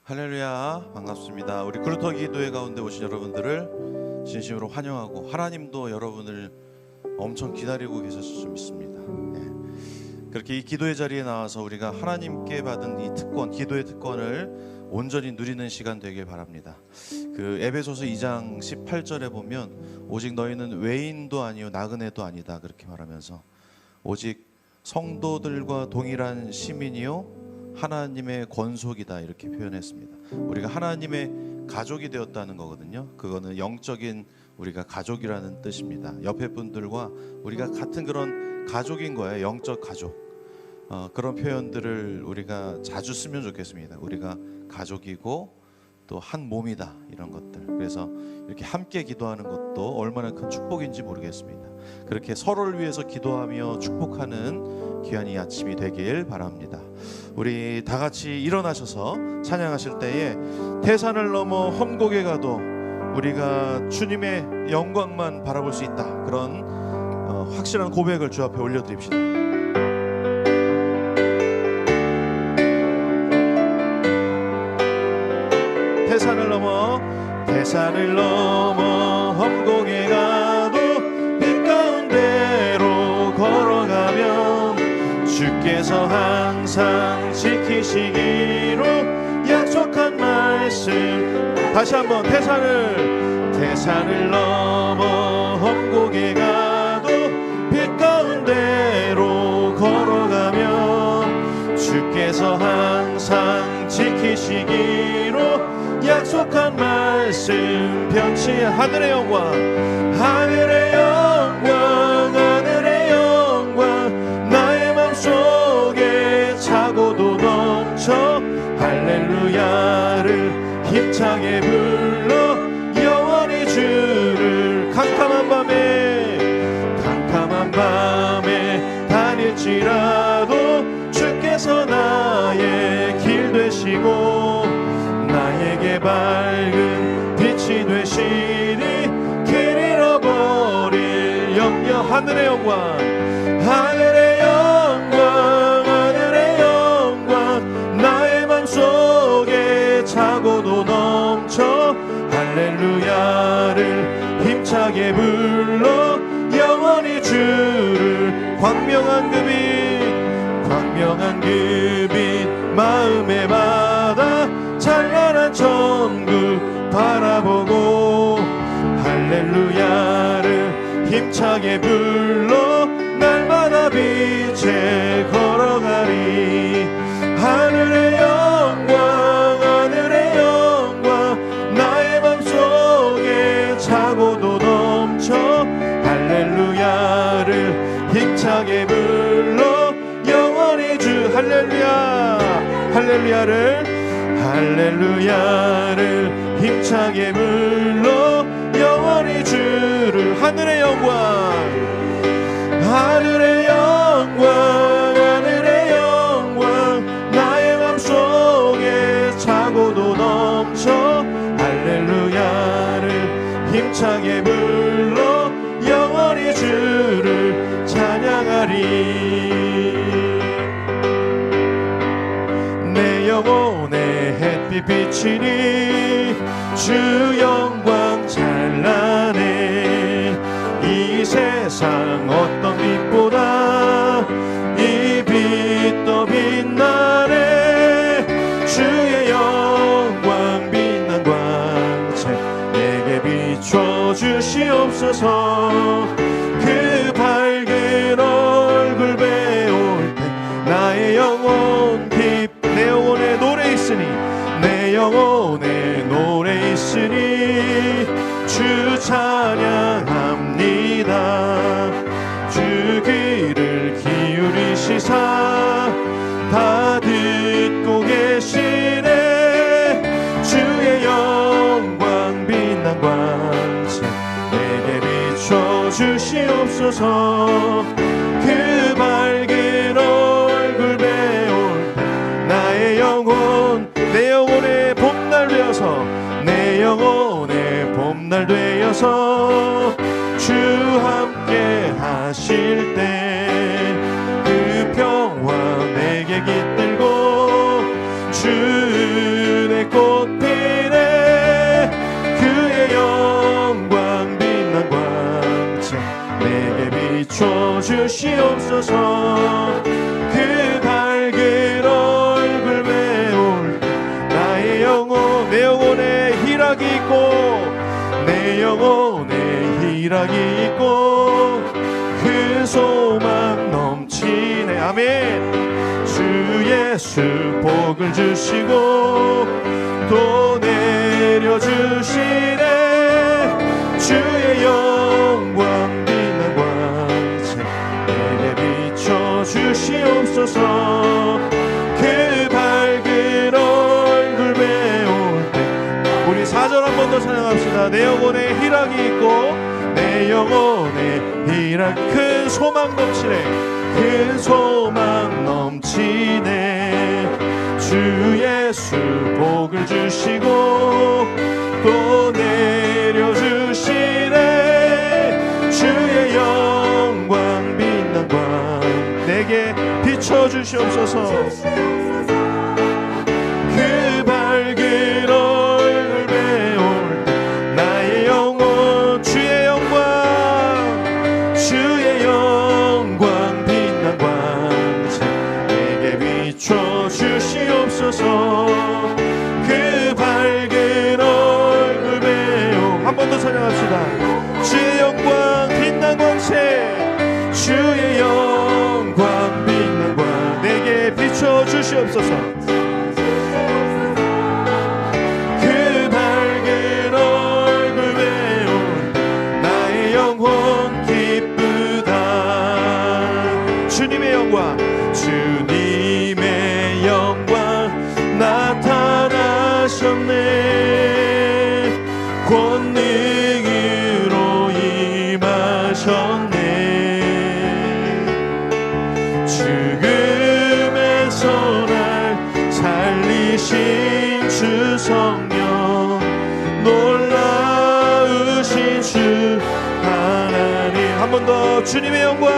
할렐루야, 반갑습니다. 우리 그루터 기도회 가운데 오신 여러분들을 진심으로 환영하고, 하나님도 여러분을 엄청 기다리고 계셨을 줄 믿습니다. 그렇게 이 기도의 자리에 나와서 우리가 하나님께 받은 이 특권, 기도의 특권을 온전히 누리는 시간 되길 바랍니다. 그 에베소서 2장 18절에 보면 오직 너희는 외인도 아니요 나그네도 아니다 그렇게 말하면서 오직 성도들과 동일한 시민이요 하나님의 권속이다 이렇게 표현했습니다. 우리가 하나님의 가족이 되었다는 거거든요. 그거는 영적인 우리가 가족이라는 뜻입니다. 옆에 분들과 우리가 같은 그런 가족인 거예요. 영적 가족. 그런 표현들을 우리가 자주 쓰면 좋겠습니다. 우리가 가족이고 또 한 몸이다 이런 것들. 그래서 이렇게 함께 기도하는 것도 얼마나 큰 축복인지 모르겠습니다. 그렇게 서로를 위해서 기도하며 축복하는 귀한 이 아침이 되길 바랍니다. 우리 다 같이 일어나셔서 찬양하실 때에 태산을 넘어 험곡에 가도 우리가 주님의 영광만 바라볼 수 있다, 그런 확실한 고백을 주 앞에 올려드립시다. 태산을 넘어 험곡에 가도 빛 가운데로 걸어가면 주께서 항상 지키시기로 약속한 말씀. 다시 한번 태산을 넘어 험곡에 가도 빛 가운데로 걸어가면 주께서 항상 지키시기로 약속한 말씀. 변치 하늘의 영광, 하늘의 영광, 하늘의 영광 나의 맘속에 차고도 넘쳐 할렐루야를 힘차게 불러 영원히 주를 캄캄한 밤에 다닐지라도 주께서 나의 길 되시고 나에게 밝은 빛이 되시니 길 잃어버릴 염려. 하늘의 영광, 하늘의 영광, 하늘의 영광 나의 맘속에 차고도 넘쳐 할렐루야를 힘차게 불러 영원히 주를. 광명한 그 빛 마음에 받아 찬란한 천국 바라보고 할렐루야를 힘차게 불러 날마다 빛에 걸어가리. 하늘의 영광, 하늘의 영광 나의 맘속에 차고도 넘쳐 할렐루야를 힘차게 불러 영원히 주. 할렐루야를 힘차게 불러 영원히 주를. 하늘의 영광, 하늘의 영광, 하늘의 영광 나의 맘속에 차고도 넘쳐 할렐루야를 힘차게 불러 영원히 주를 찬양하리. 내 영혼의 햇빛 비치니 주 영광 찬란해. 이 세상 어떤 빛보다 이 빛 더 빛나네. 주의 영광 빛난 광채 내게 비춰 주시옵소서. 그 밝은 얼굴 배울 때 나의 영혼 내 영혼에 노래 있으니, 내 영혼에 노래 있으니 주 찬양합니다. 주 귀를 기울이시사 다 듣고 계시네. 주의 영광 빛난 광채 내게 비춰 주시옵소서. 그 밝은 얼굴 배울 나의 영혼, 내 영혼의 봄날 되어서, 내 영혼의 봄날 되어서 주 함께 하실 때 그 평화 내게 깃들고 주 내 꽃 피네 그의 영광 빛난 광채 내게 비춰주시옵소서. 그 밝은 얼굴 메울 나의 영혼 내 영혼에 희락이 있고 내 영혼에 희락이 있고 그 소망 넘치네. 아멘. 주 예수 복을 주시고 또 내려주시네. 주의 영광 빛난 광채 내게 비춰주시옵소서. 그 밝은 얼굴 메울 때 우리 4절 한 번 더 찬양합시다. 내 영혼에 희락이 있고 내 영혼에 희락 큰 소망 넘치네. 큰 소망 넘치네. 주 예수 복을 주시고 또 내려주시네. 주의 영광 빛난 광 내게 비춰주시옵소서. 그 밝은 얼굴 메울 나의 영혼 주의 영광 주의 영광 빛난 광채 내게 비춰주시옵소서. 그 밝은 얼굴 메울 한 번 더 찬양합시다. 주의 영광 빛난 광채 주의 영광 빛난 광 내게 비춰주시옵소서. 그 밝은 얼굴 메울 나의 영혼 기쁘다. 주님의 영광 주님의 영광 나타나셨네. 권능으로 임하셨네. 죽음에서 날 살리신 주 성령 놀라우신 주 하나님. 한 번 더 주님의 영광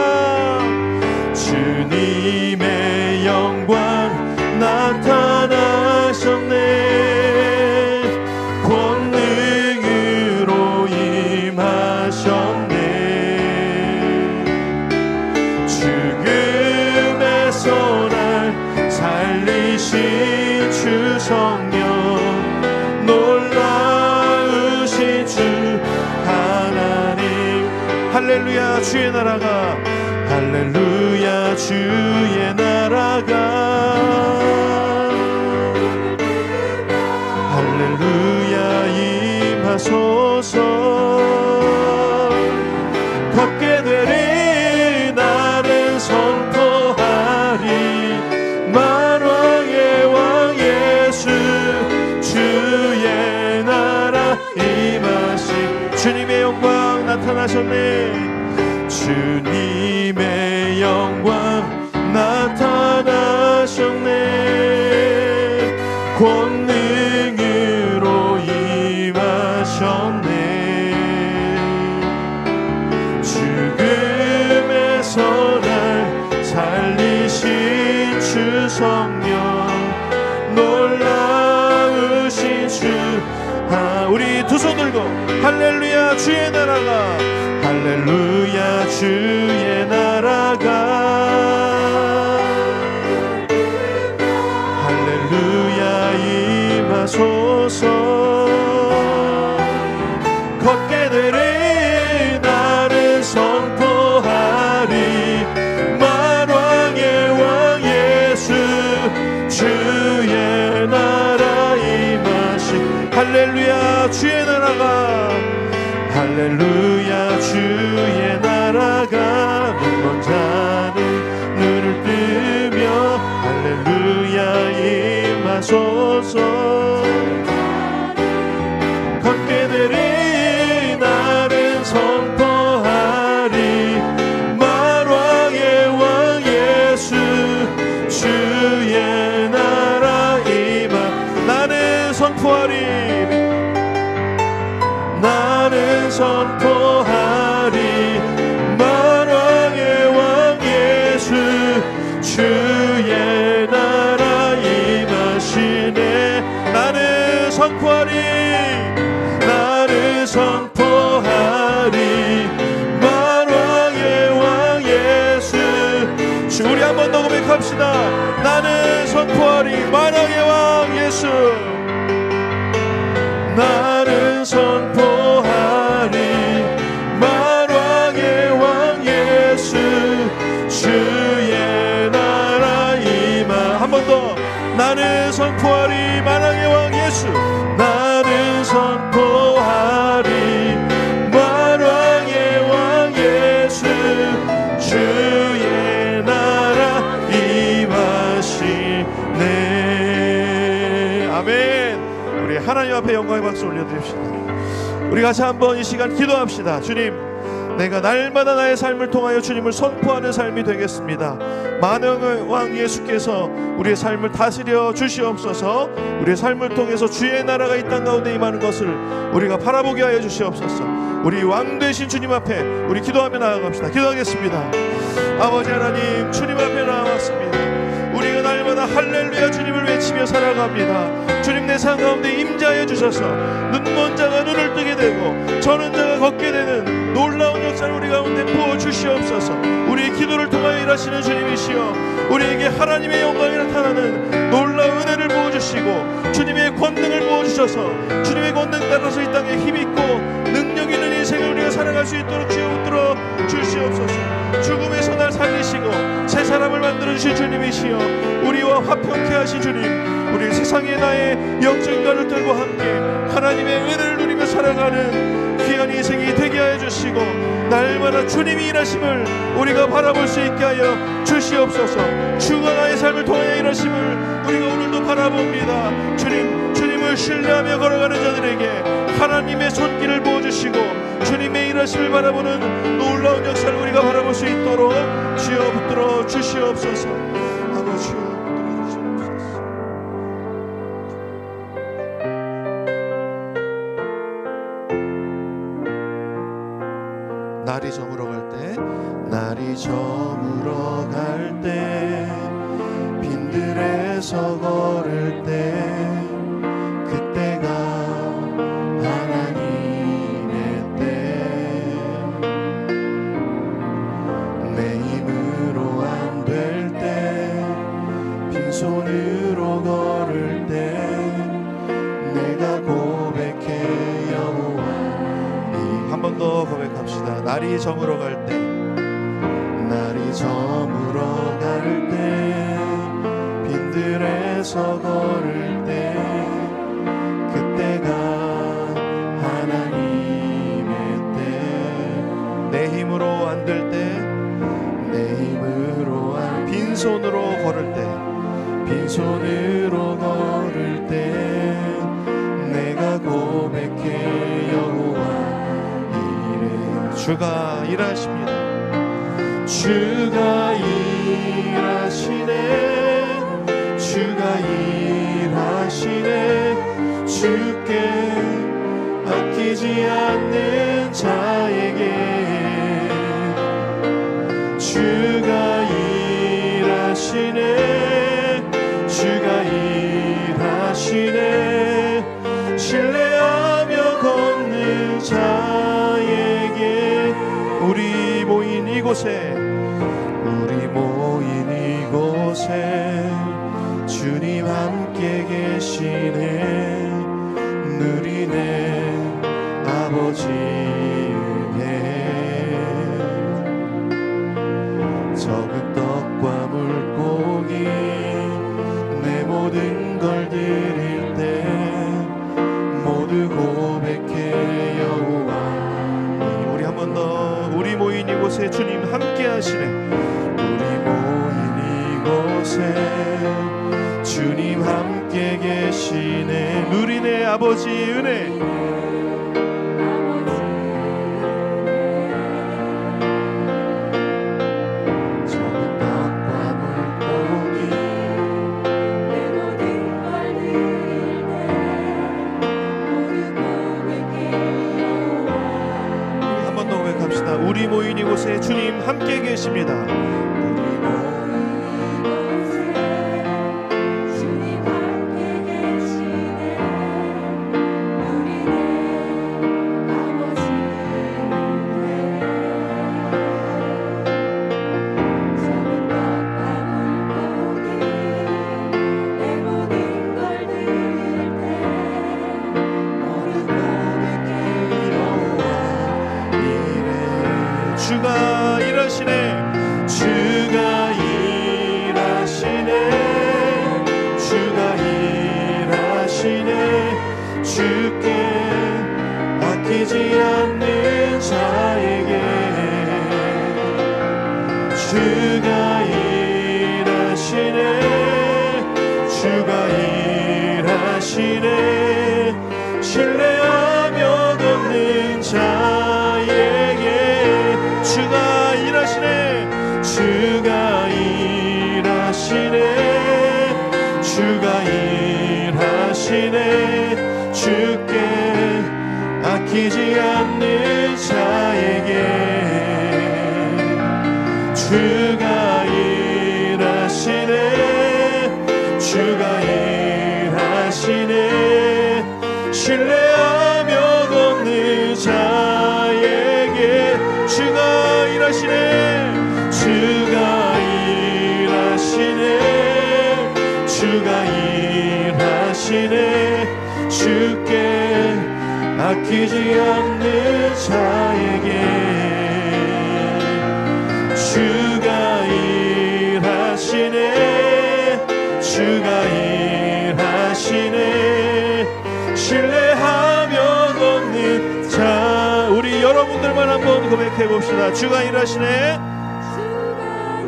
주님의 영광 나타나셨네. 권능으로 임하셨네. 죽음에서 날 살리신 주 성령 놀라우신 주 하나님. 할렐루야 주의 나라가 할렐루야 주의 나라가 할렐루야 임하소서. 걷게 되리 나는 선포하리 만왕의 왕 예수 주의 나라 임하시. 주님의 영광 나타나셨네. 주님의 영광 나타나셨네. 권능으로 임하셨네. 죽음에서 날 살리신 주 성령 놀라우신 주. 우리 두 손 들고 할렐루야 주의 나라가 할렐루야 주의 나라가 할렐루야 임하소서. 걷게 되리 나를 선포하리 만왕의 왕 예수 주의 나라 임하시. 할렐루야 주의 나라가 할렐루야 주의 나라가 눈먼 자는 눈을 뜨며 할렐루야 임하소서. 걷게 되리 나는 선포하리 만왕의 왕 예수 주의 나라 임하. 나는 선포하리 나는 선포하리 만왕의 왕 예수 주의 나라 임하시네. 나는 선포하리 나는 선포하리 만왕의 왕 예수. 우리 한 번 더 고백합시다. 나는 선포하리 만왕의 왕 예수. 나는 선포하리 만왕의 왕 예수. 주의 나라 임하. 한 번 더. 나는 선포하리 만왕의 왕 예수. 나는 선포하리 만왕의 왕 예수. 주의 나라 임하시네. 아멘. 우리 하나님 앞에 영광의 박수 올려드립시다. 우리 같이 한번 이 시간 기도합시다. 주님, 내가 날마다 나의 삶을 통하여 주님을 선포하는 삶이 되겠습니다. 만왕의 왕 예수께서 우리의 삶을 다스려 주시옵소서. 우리의 삶을 통해서 주의 나라가 이 땅 가운데 임하는 것을 우리가 바라보게 하여 주시옵소서. 우리 왕 되신 주님 앞에 우리 기도하며 나아갑시다. 기도하겠습니다. 아버지 하나님, 주님 앞에 나왔습니다. 우리가 날마다 할렐루야 주님을 외치며 살아갑니다. 주님, 내 삶 가운데 임재하여 주셔서 눈먼 자가 눈을 뜨게 되고 저는 자가 걷게 되는 놀라운 역사를 우리 가운데 부어주시옵소서. 우리의 기도를 통하여 일하시는 주님이시여, 우리에게 하나님의 영광이 나타나는 놀라운 은혜를 부어주시고 주님의 권능을 부어주셔서 주님의 권능 따라서 이 땅에 힘있고 능력 있는 인생을 우리가 살아갈 수 있도록 주여 붙들어 주시옵소서. 죽음에서 날 살리시고 새 사람을 만들어주신 주님이시여, 우리와 화평케 하신 주님, 우리 세상에 나의 영적인 가족들과 함께 하나님의 은혜를 누리며 살아가는 귀한 인생이 되게 하여 주시고 날마다 주님이 일하심을 우리가 바라볼 수 있게 하여 주시옵소서. 주가 나의 삶을 통하여 일하심을 우리가 오늘도 바라봅니다. 주님, 주님을 신뢰하며 걸어가는 자들에게 하나님의 손길을 부어주시고 주님의 일하심을 바라보는 놀라운 역사를 우리가 바라볼 수 있도록 주여 붙들어 주시옵소서. 아버지여, 날이 저물어 갈 때, 날이 저물어 갈 때, 빈들에서 걸을 때, 그때가 하나님의 때. 내 힘으로 안 될 때, 빈손으로 걸을 때, 내가 고백해 여호와. 한 번 더 고백합시다. 날이 저물어 갈 때, 날이 저물어 갈 때, 빈들에서 걸을 때, 그때가 하나님의 때. 내 힘으로 안 될 때, 내 힘으로 안, 빈손으로 걸을 때, 빈손으로 걸을 때, 내가 고백해 여호와. 주가 일하십니다. 주가 일하시네. 주가 일하시네. 주께 아끼지 않는 자에게 주가 일하시네. 주가 일하시네. 신뢰하며 걷는 자에게 우리 모인 이곳에, 우리 모인 이곳에 주님 함께 계시네. 누리네 아버지 은혜. 적은 떡과 물고기 내 모든 걸 드릴 때 모두 고백해 여호와. 우리 한 번 더, 우리 모인 이곳에 주님 함께 하시네. 우리 모인 이곳에 주님 함께 계시네. 누리네 아버지 은혜. 적은 떡과 물고기 내 모든 걸 드릴 때 모두 고백해 여호와. 한 번 더 고백합시다. 우리 모인 이곳에 주님 함께 계십니다. 주께 아끼지 않는 자에게 주가 일하시네 주가 일하시네 신뢰하며 걷는 자에게 주가 일하시네 주가 일하시네 주가 일하시네 주께 아끼지 않는 자에게 주가 일하시네 주가 일하시네 신뢰하며 걷는 자에게 주가 일하시네 주가 일하시네 주가 일하시네 주께 아끼지 않는 자에게 주가 일하시네 주가 일하시네 신뢰하며 걷는 자 우리 여러분들만 한번 고백해 봅시다. 주가 일하시네 주가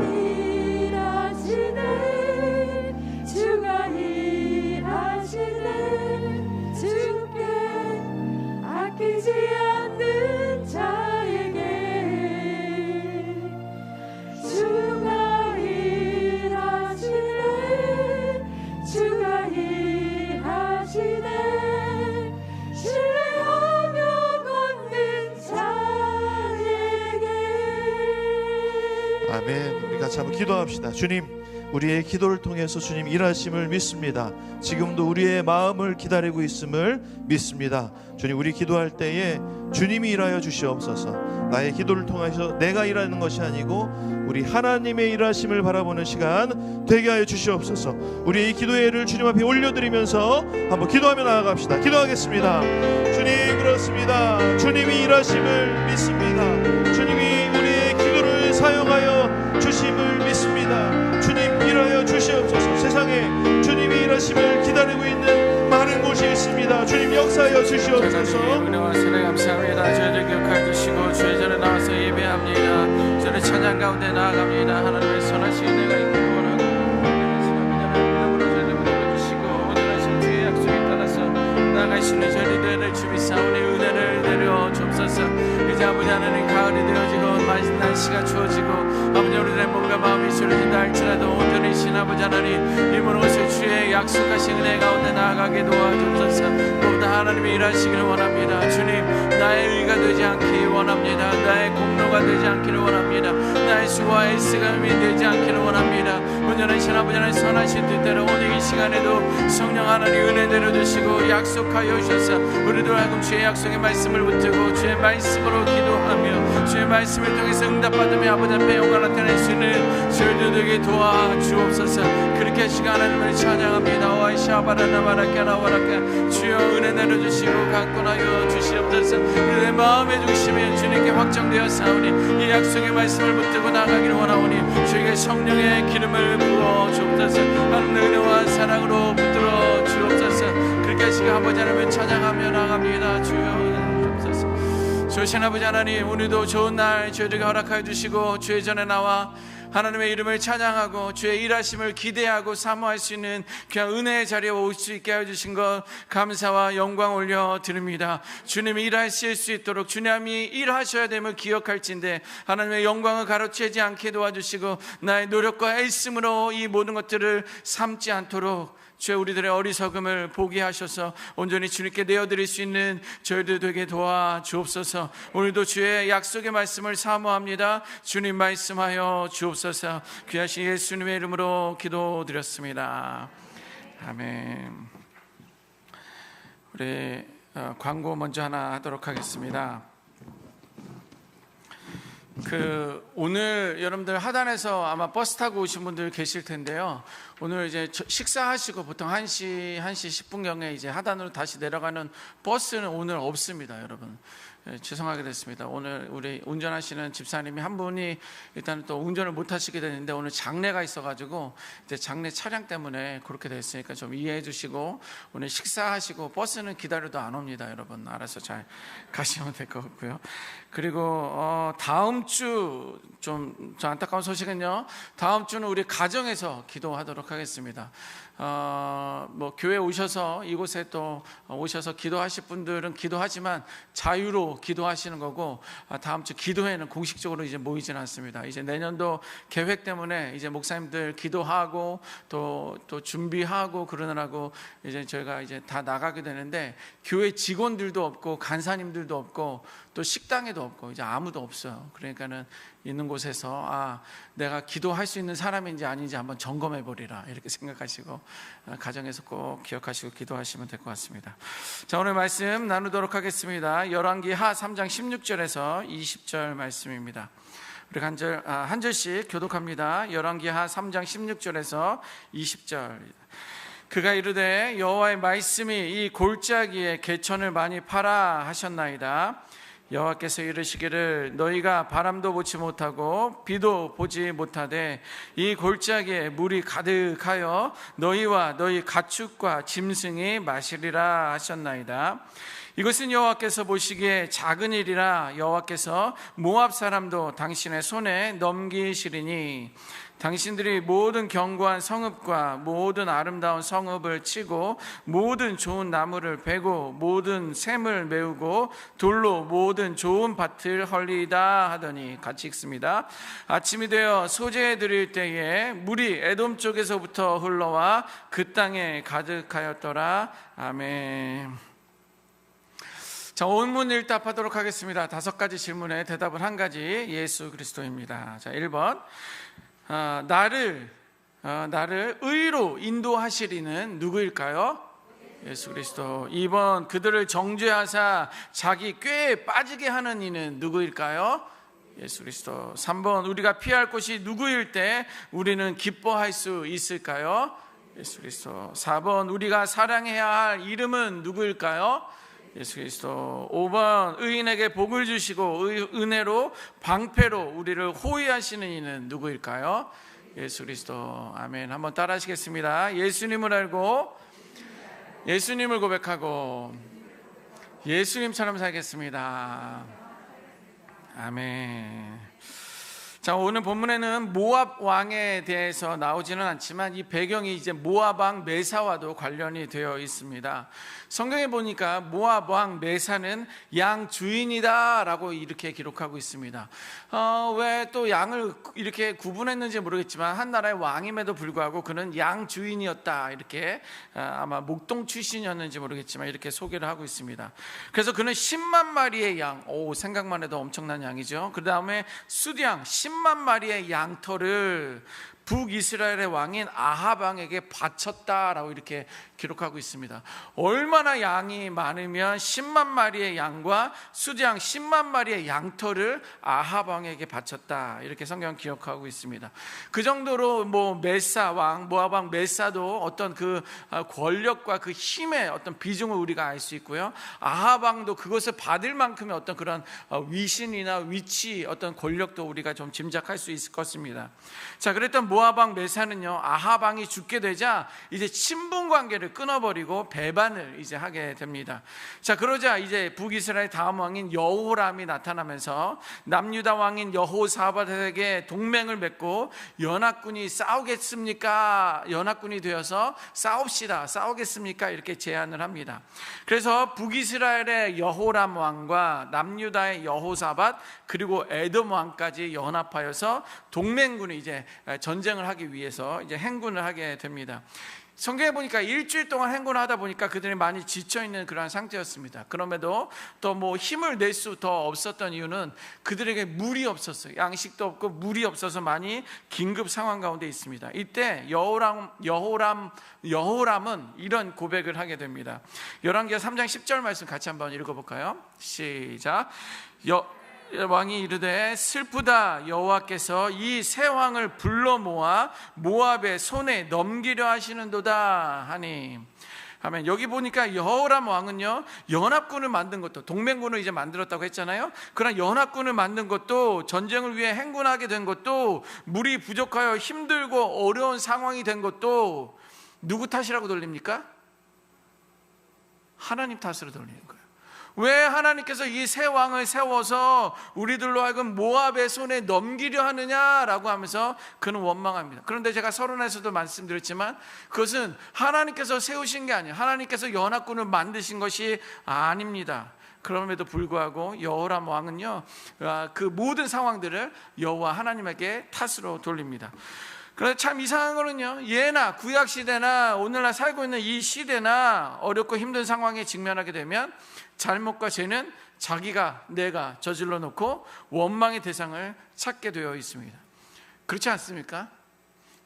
일하시네 주가 일하시네 주께 아끼지 않는 자에게 주가 일하시네 주가 일하시네 신뢰하며 걷는 자에게 아멘. 우리 같이 한번 기도합시다. 주님 우리의 기도를 통해서 주님 일하심을 믿습니다. 지금도 우리의 마음을 기다리고 있음을 믿습니다. 주님 우리 기도할 때에 주님이 일하여 주시옵소서. 나의 기도를 통해서 내가 일하는 것이 아니고 우리 하나님의 일하심을 바라보는 시간 되게 하여 주시옵소서. 우리 이 기도회를 주님 앞에 올려드리면서 한번 기도하며 나아갑시다. 기도하겠습니다. 주님 그렇습니다. 주님이 일하심을 믿습니다. 주님이 우리의 기도를 사용하여 주심을 믿습니다. 주님 일하여 주시옵소서. 세상에 주님이 일하심을 기다리고 있는 많은 곳이 있습니다. 주님 역사하여 주시옵소서. 은혜와 선에 감사합니다. 저희를 기억하여 주시고 주의 전에 나와서 예배합니다. 저를 찬양 가운데 나아갑니다. 하나님의 선하신 은혜가 있기를 원하고 믿음으로 저희를 붙들어주시고 온전하신 주의 약속에 따라서 나아가시는 저희들을 주미사오니 은혜를 내려 주옵소서. 이제 아버지 하나님 가을이 되어지고 날씨가 추워지고 아버지 우리들의 몸과 마음이 쓰러진다 할지라도 온전히 신 아버지 하나님 이 모든 것을 주의 약속하신 은혜 가운데 나아가게 도와주옵소서. 무엇보다 하나님이 일하시기를 원합니다. 주님 나의 의가 되지 않기 원합니다. 나의 공로가 되지 않기를 원합니다. 나의 수고와 애쓰감이 되지 않기를 원합니다. 온전하신 아버지 하나님 선하신 뜻대로 오늘 이 시간에도 성령 하나님 은혜 내려주시고 약속하여 주셔서 우리들 하여금 주의 약속의 말씀을 붙들고 주의 말씀으로 기도하며 주의 말씀을 통해서 응답받으며 아버지 앞에 영광 나타낼 수 있는 저희들에게 도와주옵소서. 그렇게 하시고 하나님을 찬양합니다. 와이샤바라나바라케나와라케 주여 은혜 내려주시고 강권하여 주시옵소서. 우리의 마음의 중심에 주님께 확정되어 사오니 이 약속의 말씀을 붙들고 나가기를 원하오니 주에게 성령의 기름을 부어 주옵소서. 하나님의 은혜와 사랑으로 붙들어 주옵소서. 그렇게 하시고 아버지 하나님을 찬양하며 나갑니다. 주여 은혜 주옵소서. 조신 아버지 하나님 오늘도 좋은 날 저희들에게 허락하여 주시고 주의 전에 나와 하나님의 이름을 찬양하고 주의 일하심을 기대하고 사모할 수 있는 그냥 은혜의 자리에 올 수 있게 하여 주신 것 감사와 영광 올려드립니다. 주님이 일하실 수 있도록 주님이 일하셔야 됨을 기억할진대 하나님의 영광을 가로채지 않게 도와주시고 나의 노력과 애씀으로 이 모든 것들을 삼지 않도록 주의 우리들의 어리석음을 보게 하셔서 온전히 주님께 내어드릴 수 있는 저희들 되게 도와주옵소서. 오늘도 주의 약속의 말씀을 사모합니다. 주님 말씀하여 주옵소서. 귀하신 예수님의 이름으로 기도드렸습니다. 아멘. 우리 광고 먼저 하나 하도록 하겠습니다. 오늘 여러분들 하단에서 아마 버스 타고 오신 분들 계실 텐데요. 오늘 이제 식사하시고 보통 1시 10분경에 이제 하단으로 다시 내려가는 버스는 오늘 없습니다, 여러분. 죄송하게 됐습니다. 오늘 우리 운전하시는 집사님이 한 분이 일단 또 운전을 못 하시게 되는데 오늘 장례가 있어가지고 이제 장례 차량 때문에 그렇게 됐으니까 좀 이해해 주시고 오늘 식사하시고 버스는 기다려도 안 옵니다. 여러분 알아서 잘 가시면 될 것 같고요. 그리고 다음 주 좀 안타까운 소식은요. 다음 주는 우리 가정에서 기도하도록 하겠습니다. 뭐 교회 오셔서 이곳에 또 오셔서 기도하실 분들은 기도하지만 자유로 기도하시는 거고 다음 주 기도회는 공식적으로 이제 모이지는 않습니다. 이제 내년도 계획 때문에 이제 목사님들 기도하고 또 준비하고 그러느라고 이제 저희가 이제 다 나가게 되는데 교회 직원들도 없고 간사님들도 없고 또 식당에도 없고 이제 아무도 없어요. 그러니까는 있는 곳에서 내가 기도할 수 있는 사람인지 아닌지 한번 점검해 보리라 이렇게 생각하시고 가정에서 꼭 기억하시고 기도하시면 될 것 같습니다. 자, 오늘 말씀 나누도록 하겠습니다. 열왕기하 3장 16절에서 20절 말씀입니다. 우리 한 절씩 교독합니다. 열왕기하 3장 16절에서 20절. 그가 이르되 여호와의 말씀이 이 골짜기에 개천을 많이 파라 하셨나이다. 여호와께서 이르시기를 너희가 바람도 보지 못하고 비도 보지 못하되 이 골짜기에 물이 가득하여 너희와 너희 가축과 짐승이 마시리라 하셨나이다. 이것은 여호와께서 보시기에 작은 일이라 여호와께서 모압 사람도 당신의 손에 넘기시리니 당신들이 모든 견고한 성읍과 모든 아름다운 성읍을 치고 모든 좋은 나무를 베고 모든 샘을 메우고 돌로 모든 좋은 밭을 헐리다 하더니 같이 읽습니다. 아침이 되어 소재해 드릴 때에 물이 에돔 쪽에서부터 흘러와 그 땅에 가득하였더라. 아멘. 자, 온문 일답하도록 하겠습니다. 5가지 질문에 대답은 1가지. 예수 그리스도입니다. 자, 1번. 나를 의로 인도하실 이는 누구일까요? 예수 그리스도. 2번. 그들을 정죄하사 자기 꾀에 빠지게 하는 이는 누구일까요? 예수 그리스도. 3번. 우리가 피할 곳이 누구일 때 우리는 기뻐할 수 있을까요? 예수 그리스도. 4번. 우리가 사랑해야 할 이름은 누구일까요? 예수 그리스도. 5번. 의인에게 복을 주시고 은혜로 방패로 우리를 호위하시는 이는 누구일까요? 예수 그리스도. 아멘. 한번 따라 하시겠습니다. 예수님을 알고 예수님을 고백하고 예수님처럼 살겠습니다. 아멘. 자, 오늘 본문에는 모압 왕에 대해서 나오지는 않지만 이 배경이 이제 모압 왕 메사와도 관련이 되어 있습니다. 성경에 보니까 모압 왕 메사는 양 주인이다라고 이렇게 기록하고 있습니다. 왜 또 양을 이렇게 구분했는지 모르겠지만 한 나라의 왕임에도 불구하고 그는 양 주인이었다 이렇게 아마 목동 출신이었는지 모르겠지만 이렇게 소개를 하고 있습니다. 그래서 그는 10만 마리의 양, 생각만 해도 엄청난 양이죠. 그 다음에 수량 10만 마리의 양털을 북이스라엘의 왕인 아합 왕에게 바쳤다라고 이렇게 기록하고 있습니다. 얼마나 양이 많으면 10만 마리의 양과 수량 10만 마리의 양털을 아합 왕에게 바쳤다 이렇게 성경 기록하고 있습니다. 그 정도로 메사 왕, 모압 왕 메사도 어떤 그 권력과 그 힘의 어떤 비중을 우리가 알 수 있고요. 아합 왕도 그것을 받을 만큼의 어떤 그런 위신이나 위치, 어떤 권력도 우리가 좀 짐작할 수 있을 것입니다. 자, 그랬던 모압 왕 메사는요, 아합 왕이 죽게 되자 이제 친분 관계를 끊어버리고 배반을 이제 하게 됩니다. 자, 그러자 이제 북이스라엘 다음 왕인 여호람이 나타나면서 남유다 왕인 여호사밧에게 동맹을 맺고 연합군이 싸우겠습니까? 연합군이 되어서 싸우겠습니까? 이렇게 제안을 합니다. 그래서 북이스라엘의 여호람 왕과 남유다의 여호사밧 그리고 에돔 왕까지 연합하여서 동맹군이 이제 전쟁을 하기 위해서 이제 행군을 하게 됩니다. 성경에 보니까 일주일 동안 행군을 하다 보니까 그들이 많이 지쳐있는 그러한 상태였습니다. 그럼에도 또 힘을 낼 수 더 없었던 이유는 그들에게 물이 없었어요. 양식도 없고 물이 없어서 많이 긴급 상황 가운데 있습니다. 이때 여호람은 이런 고백을 하게 됩니다. 열왕기하 3장 10절 말씀 같이 한번 읽어볼까요? 시작. 왕이 이르되 슬프다. 여호와께서 이 세 왕을 불러 모아 모압의 손에 넘기려 하시는도다 하니. 아멘. 여기 보니까 여호람 왕은요, 연합군을 만든 것도, 동맹군을 이제 만들었다고 했잖아요. 그러나 연합군을 만든 것도, 전쟁을 위해 행군하게 된 것도, 물이 부족하여 힘들고 어려운 상황이 된 것도 누구 탓이라고 돌립니까? 하나님 탓으로 돌리는 거예요. 왜 하나님께서 이 새 왕을 세워서 우리들로 하여금 모압의 손에 넘기려 하느냐라고 하면서 그는 원망합니다. 그런데 제가 서론에서도 말씀드렸지만 그것은 하나님께서 세우신 게 아니에요. 하나님께서 연합군을 만드신 것이 아닙니다. 그럼에도 불구하고 여호람 왕은요, 그 모든 상황들을 여호와 하나님에게 탓으로 돌립니다. 그런데 참 이상한 거는요, 예나 구약 시대나 오늘날 살고 있는 이 시대나 어렵고 힘든 상황에 직면하게 되면 잘못과 죄는 내가 저질러 놓고 원망의 대상을 찾게 되어 있습니다. 그렇지 않습니까?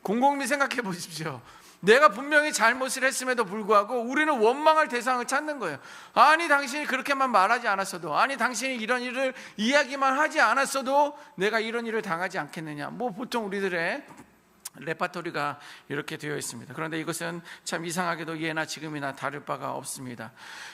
곰곰이 생각해 보십시오. 내가 분명히 잘못을 했음에도 불구하고 우리는 원망할 대상을 찾는 거예요. 아니, 당신이 그렇게만 말하지 않았어도, 아니, 당신이 이런 일을 이야기만 하지 않았어도 내가 이런 일을 당하지 않겠느냐. 보통 우리들의 레파토리가 이렇게 되어 있습니다. 그런데 이것은 참 이상하게도 예나 지금이나 다를 바가 없습니다.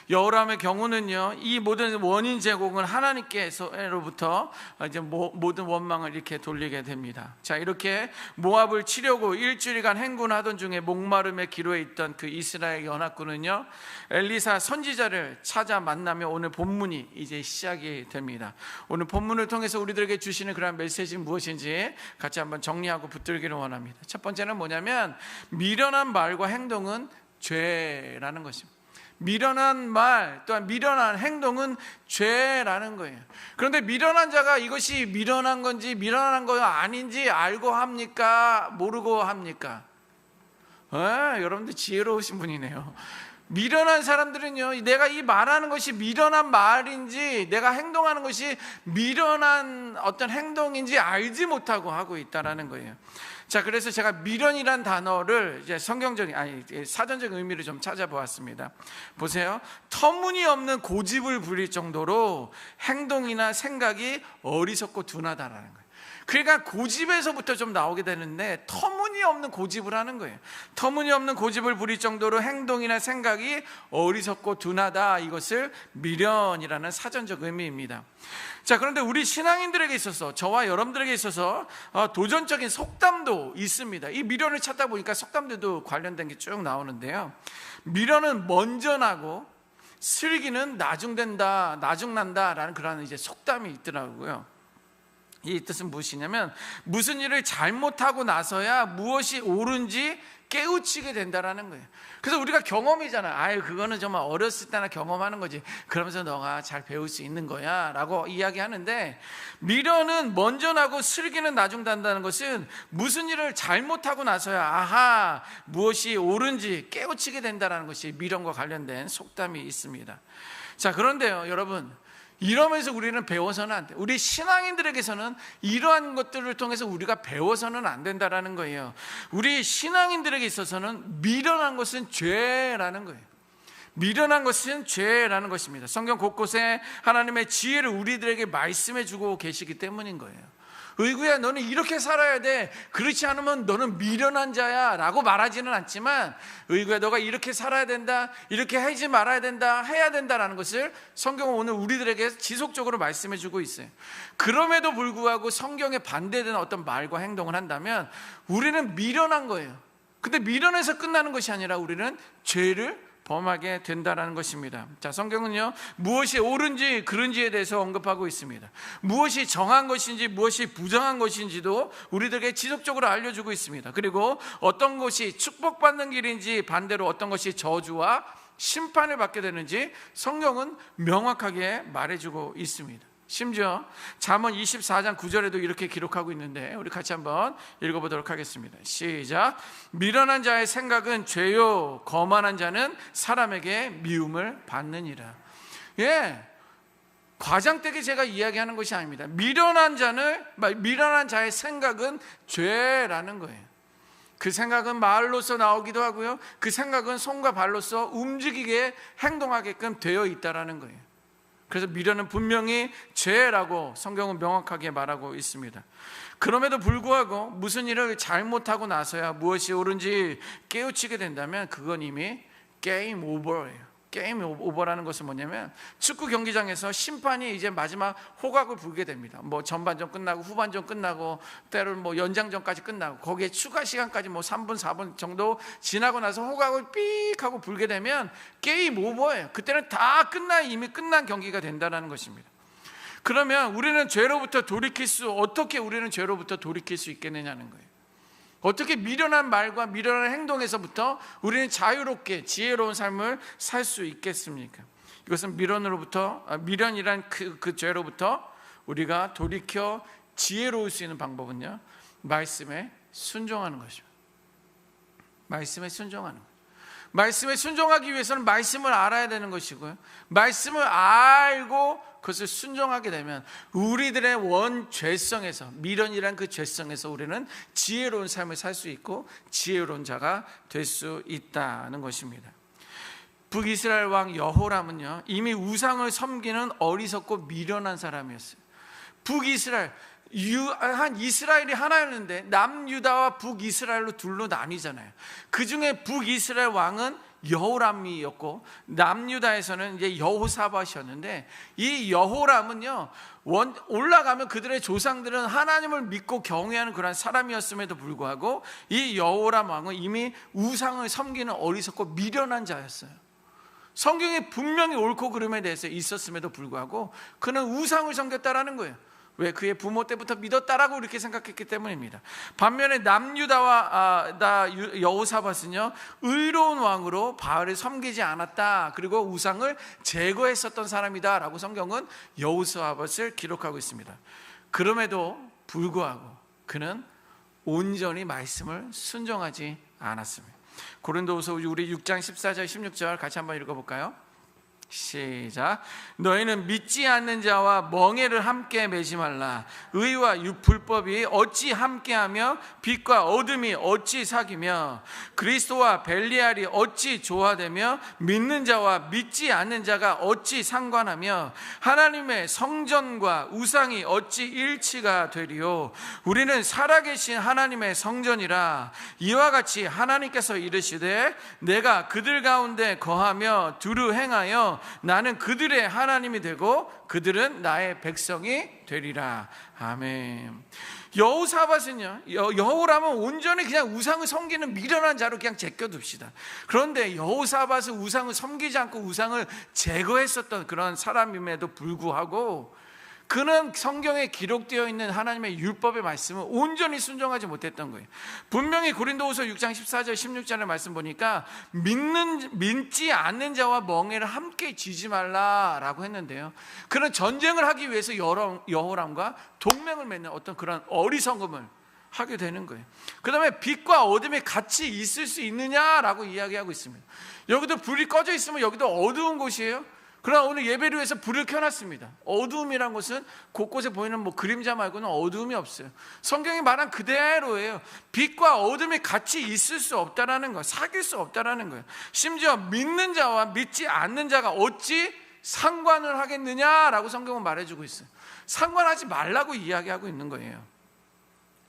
여호람의 경우는요, 이 모든 원인 제공은 하나님께로부터 이제 모든 원망을 이렇게 돌리게 됩니다. 자, 이렇게 모압을 치려고 일주일간 행군하던 중에 목마름에 기로에 있던 그 이스라엘 연합군은요, 엘리사 선지자를 찾아 만나며 오늘 본문이 이제 시작이 됩니다. 오늘 본문을 통해서 우리들에게 주시는 그런 메시지는 무엇인지 같이 한번 정리하고 붙들기를 원합니다. 첫 번째는 뭐냐면, 미련한 말과 행동은 죄라는 것입니다. 미련한 말 또한 미련한 행동은 죄라는 거예요. 그런데 미련한 자가 이것이 미련한 건지 미련한 거 아닌지 알고 합니까? 모르고 합니까? 여러분들 지혜로우신 분이네요. 미련한 사람들은요, 내가 이 말하는 것이 미련한 말인지 내가 행동하는 것이 미련한 어떤 행동인지 알지 못하고 하고 있다는 거예요. 자, 그래서 제가 미련이란 단어를 이제 사전적 의미를 좀 찾아보았습니다. 보세요. 터무니없는 고집을 부릴 정도로 행동이나 생각이 어리석고 둔하다라는 거예요. 그러니까 고집에서부터 좀 나오게 되는데, 터무니없는 고집을 하는 거예요. 터무니없는 고집을 부릴 정도로 행동이나 생각이 어리석고 둔하다, 이것을 미련이라는 사전적 의미입니다. 자, 그런데 우리 신앙인들에게 있어서, 저와 여러분들에게 있어서 도전적인 속담도 있습니다. 이 미련을 찾다 보니까 속담들도 관련된 게 쭉 나오는데요, 미련은 먼저 나고 슬기는 나중난다라는 그런 이제 속담이 있더라고요. 이 뜻은 무엇이냐면, 무슨 일을 잘못하고 나서야 무엇이 옳은지 깨우치게 된다라는 거예요. 그래서 우리가 경험이잖아요. 그거는 정말 어렸을 때나 경험하는 거지, 그러면서 너가 잘 배울 수 있는 거야 라고 이야기하는데, 미련은 먼저 나고 슬기는 나중 난다는 것은 무슨 일을 잘못하고 나서야 무엇이 옳은지 깨우치게 된다는 것이 미련과 관련된 속담이 있습니다. 자, 그런데요, 여러분, 이러면서 우리는 배워서는 안 돼. 우리 신앙인들에게서는 이러한 것들을 통해서 우리가 배워서는 안 된다라는 거예요. 우리 신앙인들에게 있어서는 미련한 것은 죄라는 거예요. 미련한 것은 죄라는 것입니다. 성경 곳곳에 하나님의 지혜를 우리들에게 말씀해 주고 계시기 때문인 거예요. 의구야, 너는 이렇게 살아야 돼, 그렇지 않으면 너는 미련한 자야 라고 말하지는 않지만, 의구야, 너가 이렇게 살아야 된다, 이렇게 하지 말아야 된다, 해야 된다라는 것을 성경은 오늘 우리들에게 지속적으로 말씀해 주고 있어요. 그럼에도 불구하고 성경에 반대되는 어떤 말과 행동을 한다면 우리는 미련한 거예요. 근데 미련해서 끝나는 것이 아니라 우리는 죄를 범하게 된다는 것입니다. 자, 성경은요, 무엇이 옳은지 그른지에 대해서 언급하고 있습니다. 무엇이 정한 것인지 무엇이 부정한 것인지도 우리들에게 지속적으로 알려주고 있습니다. 그리고 어떤 것이 축복받는 길인지 반대로 어떤 것이 저주와 심판을 받게 되는지 성경은 명확하게 말해주고 있습니다. 심지어 잠언 24장 9절에도 이렇게 기록하고 있는데, 우리 같이 한번 읽어보도록 하겠습니다. 시작. 미련한 자의 생각은 죄요, 거만한 자는 사람에게 미움을 받느니라. 과장되게 제가 이야기하는 것이 아닙니다. 미련한 자의 생각은 죄라는 거예요. 그 생각은 말로서 나오기도 하고요, 그 생각은 손과 발로서 움직이게 행동하게끔 되어 있다라는 거예요. 그래서 미련은 분명히 죄라고 성경은 명확하게 말하고 있습니다. 그럼에도 불구하고 무슨 일을 잘못하고 나서야 무엇이 옳은지 깨우치게 된다면 그건 이미 게임 오버예요. 게임 오버라는 것은 뭐냐면 축구 경기장에서 심판이 이제 마지막 호각을 불게 됩니다. 뭐 전반전 끝나고 후반전 끝나고 때로는 뭐 연장전까지 끝나고 거기에 추가 시간까지 뭐 3분 4분 정도 지나고 나서 호각을 삑 하고 불게 되면 게임 오버예요. 그때는 다 이미 끝난 경기가 된다는 것입니다. 그러면 우리는 어떻게 우리는 죄로부터 돌이킬 수 있겠느냐는 거예요. 어떻게 미련한 말과 미련한 행동에서부터 우리는 자유롭게 지혜로운 삶을 살 수 있겠습니까? 이것은 미련이란 그 죄로부터 우리가 돌이켜 지혜로울 수 있는 방법은요, 말씀에 순종하는 것입니다. 말씀에 순종하는 것. 말씀에 순종하기 위해서는 말씀을 알아야 되는 것이고요, 말씀을 알고 그것을 순종하게 되면 우리들의 원죄성에서, 미련이란 그 죄성에서 우리는 지혜로운 삶을 살 수 있고 지혜로운 자가 될 수 있다는 것입니다. 북이스라엘 왕 여호람은요, 이미 우상을 섬기는 어리석고 미련한 사람이었어요. 이스라엘이 하나였는데 남유다와 북이스라엘로 둘로 나뉘잖아요. 그 중에 북이스라엘 왕은 여호람이었고 남유다에서는 이제 여호사밧이었는데, 이 여호람은요, 올라가면 그들의 조상들은 하나님을 믿고 경외하는 그런 사람이었음에도 불구하고 이 여호람 왕은 이미 우상을 섬기는 어리석고 미련한 자였어요. 성경에 분명히 옳고 그름에 대해서 있었음에도 불구하고 그는 우상을 섬겼다라는 거예요. 왜? 그의 부모 때부터 믿었다라고 이렇게 생각했기 때문입니다. 반면에 남유다와 여호사밧은요, 의로운 왕으로 바알을 섬기지 않았다, 그리고 우상을 제거했었던 사람이다라고 성경은 여호사밧을 기록하고 있습니다. 그럼에도 불구하고 그는 온전히 말씀을 순종하지 않았습니다. 고린도후서 우리 6장 14절 16절 같이 한번 읽어볼까요? 시작. 너희는 믿지 않는 자와 멍에를 함께 매지 말라. 의와 불법이 어찌 함께하며 빛과 어둠이 어찌 사귀며 그리스도와 벨리알이 어찌 조화되며 믿는 자와 믿지 않는 자가 어찌 상관하며 하나님의 성전과 우상이 어찌 일치가 되리요. 우리는 살아계신 하나님의 성전이라. 이와 같이 하나님께서 이르시되 내가 그들 가운데 거하며 두루 행하여 나는 그들의 하나님이 되고 그들은 나의 백성이 되리라. 아멘. 여호사밧은요, 여호람은 온전히 그냥 우상을 섬기는 미련한 자로 그냥 제껴둡시다. 그런데 여호사밧은 우상을 섬기지 않고 우상을 제거했었던 그런 사람임에도 불구하고 그는 성경에 기록되어 있는 하나님의 율법의 말씀을 온전히 순종하지 못했던 거예요. 분명히 고린도후서 6장 14절 16절의 말씀 보니까 믿지 않는 자와 멍에를 함께 지지 말라라고 했는데요, 그는 전쟁을 하기 위해서 여호람과 동맹을 맺는 어떤 그런 어리석음을 하게 되는 거예요. 그 다음에 빛과 어둠이 같이 있을 수 있느냐라고 이야기하고 있습니다. 여기도 불이 꺼져 있으면 여기도 어두운 곳이에요. 그러나 오늘 예배를 위해서 불을 켜놨습니다. 어두움이란 것은 곳곳에 보이는 그림자 말고는 어두움이 없어요. 성경이 말한 그대로예요. 빛과 어둠이 같이 있을 수 없다라는 거, 사귈 수 없다라는 거예요. 심지어 믿는 자와 믿지 않는 자가 어찌 상관을 하겠느냐라고 성경은 말해주고 있어요. 상관하지 말라고 이야기하고 있는 거예요.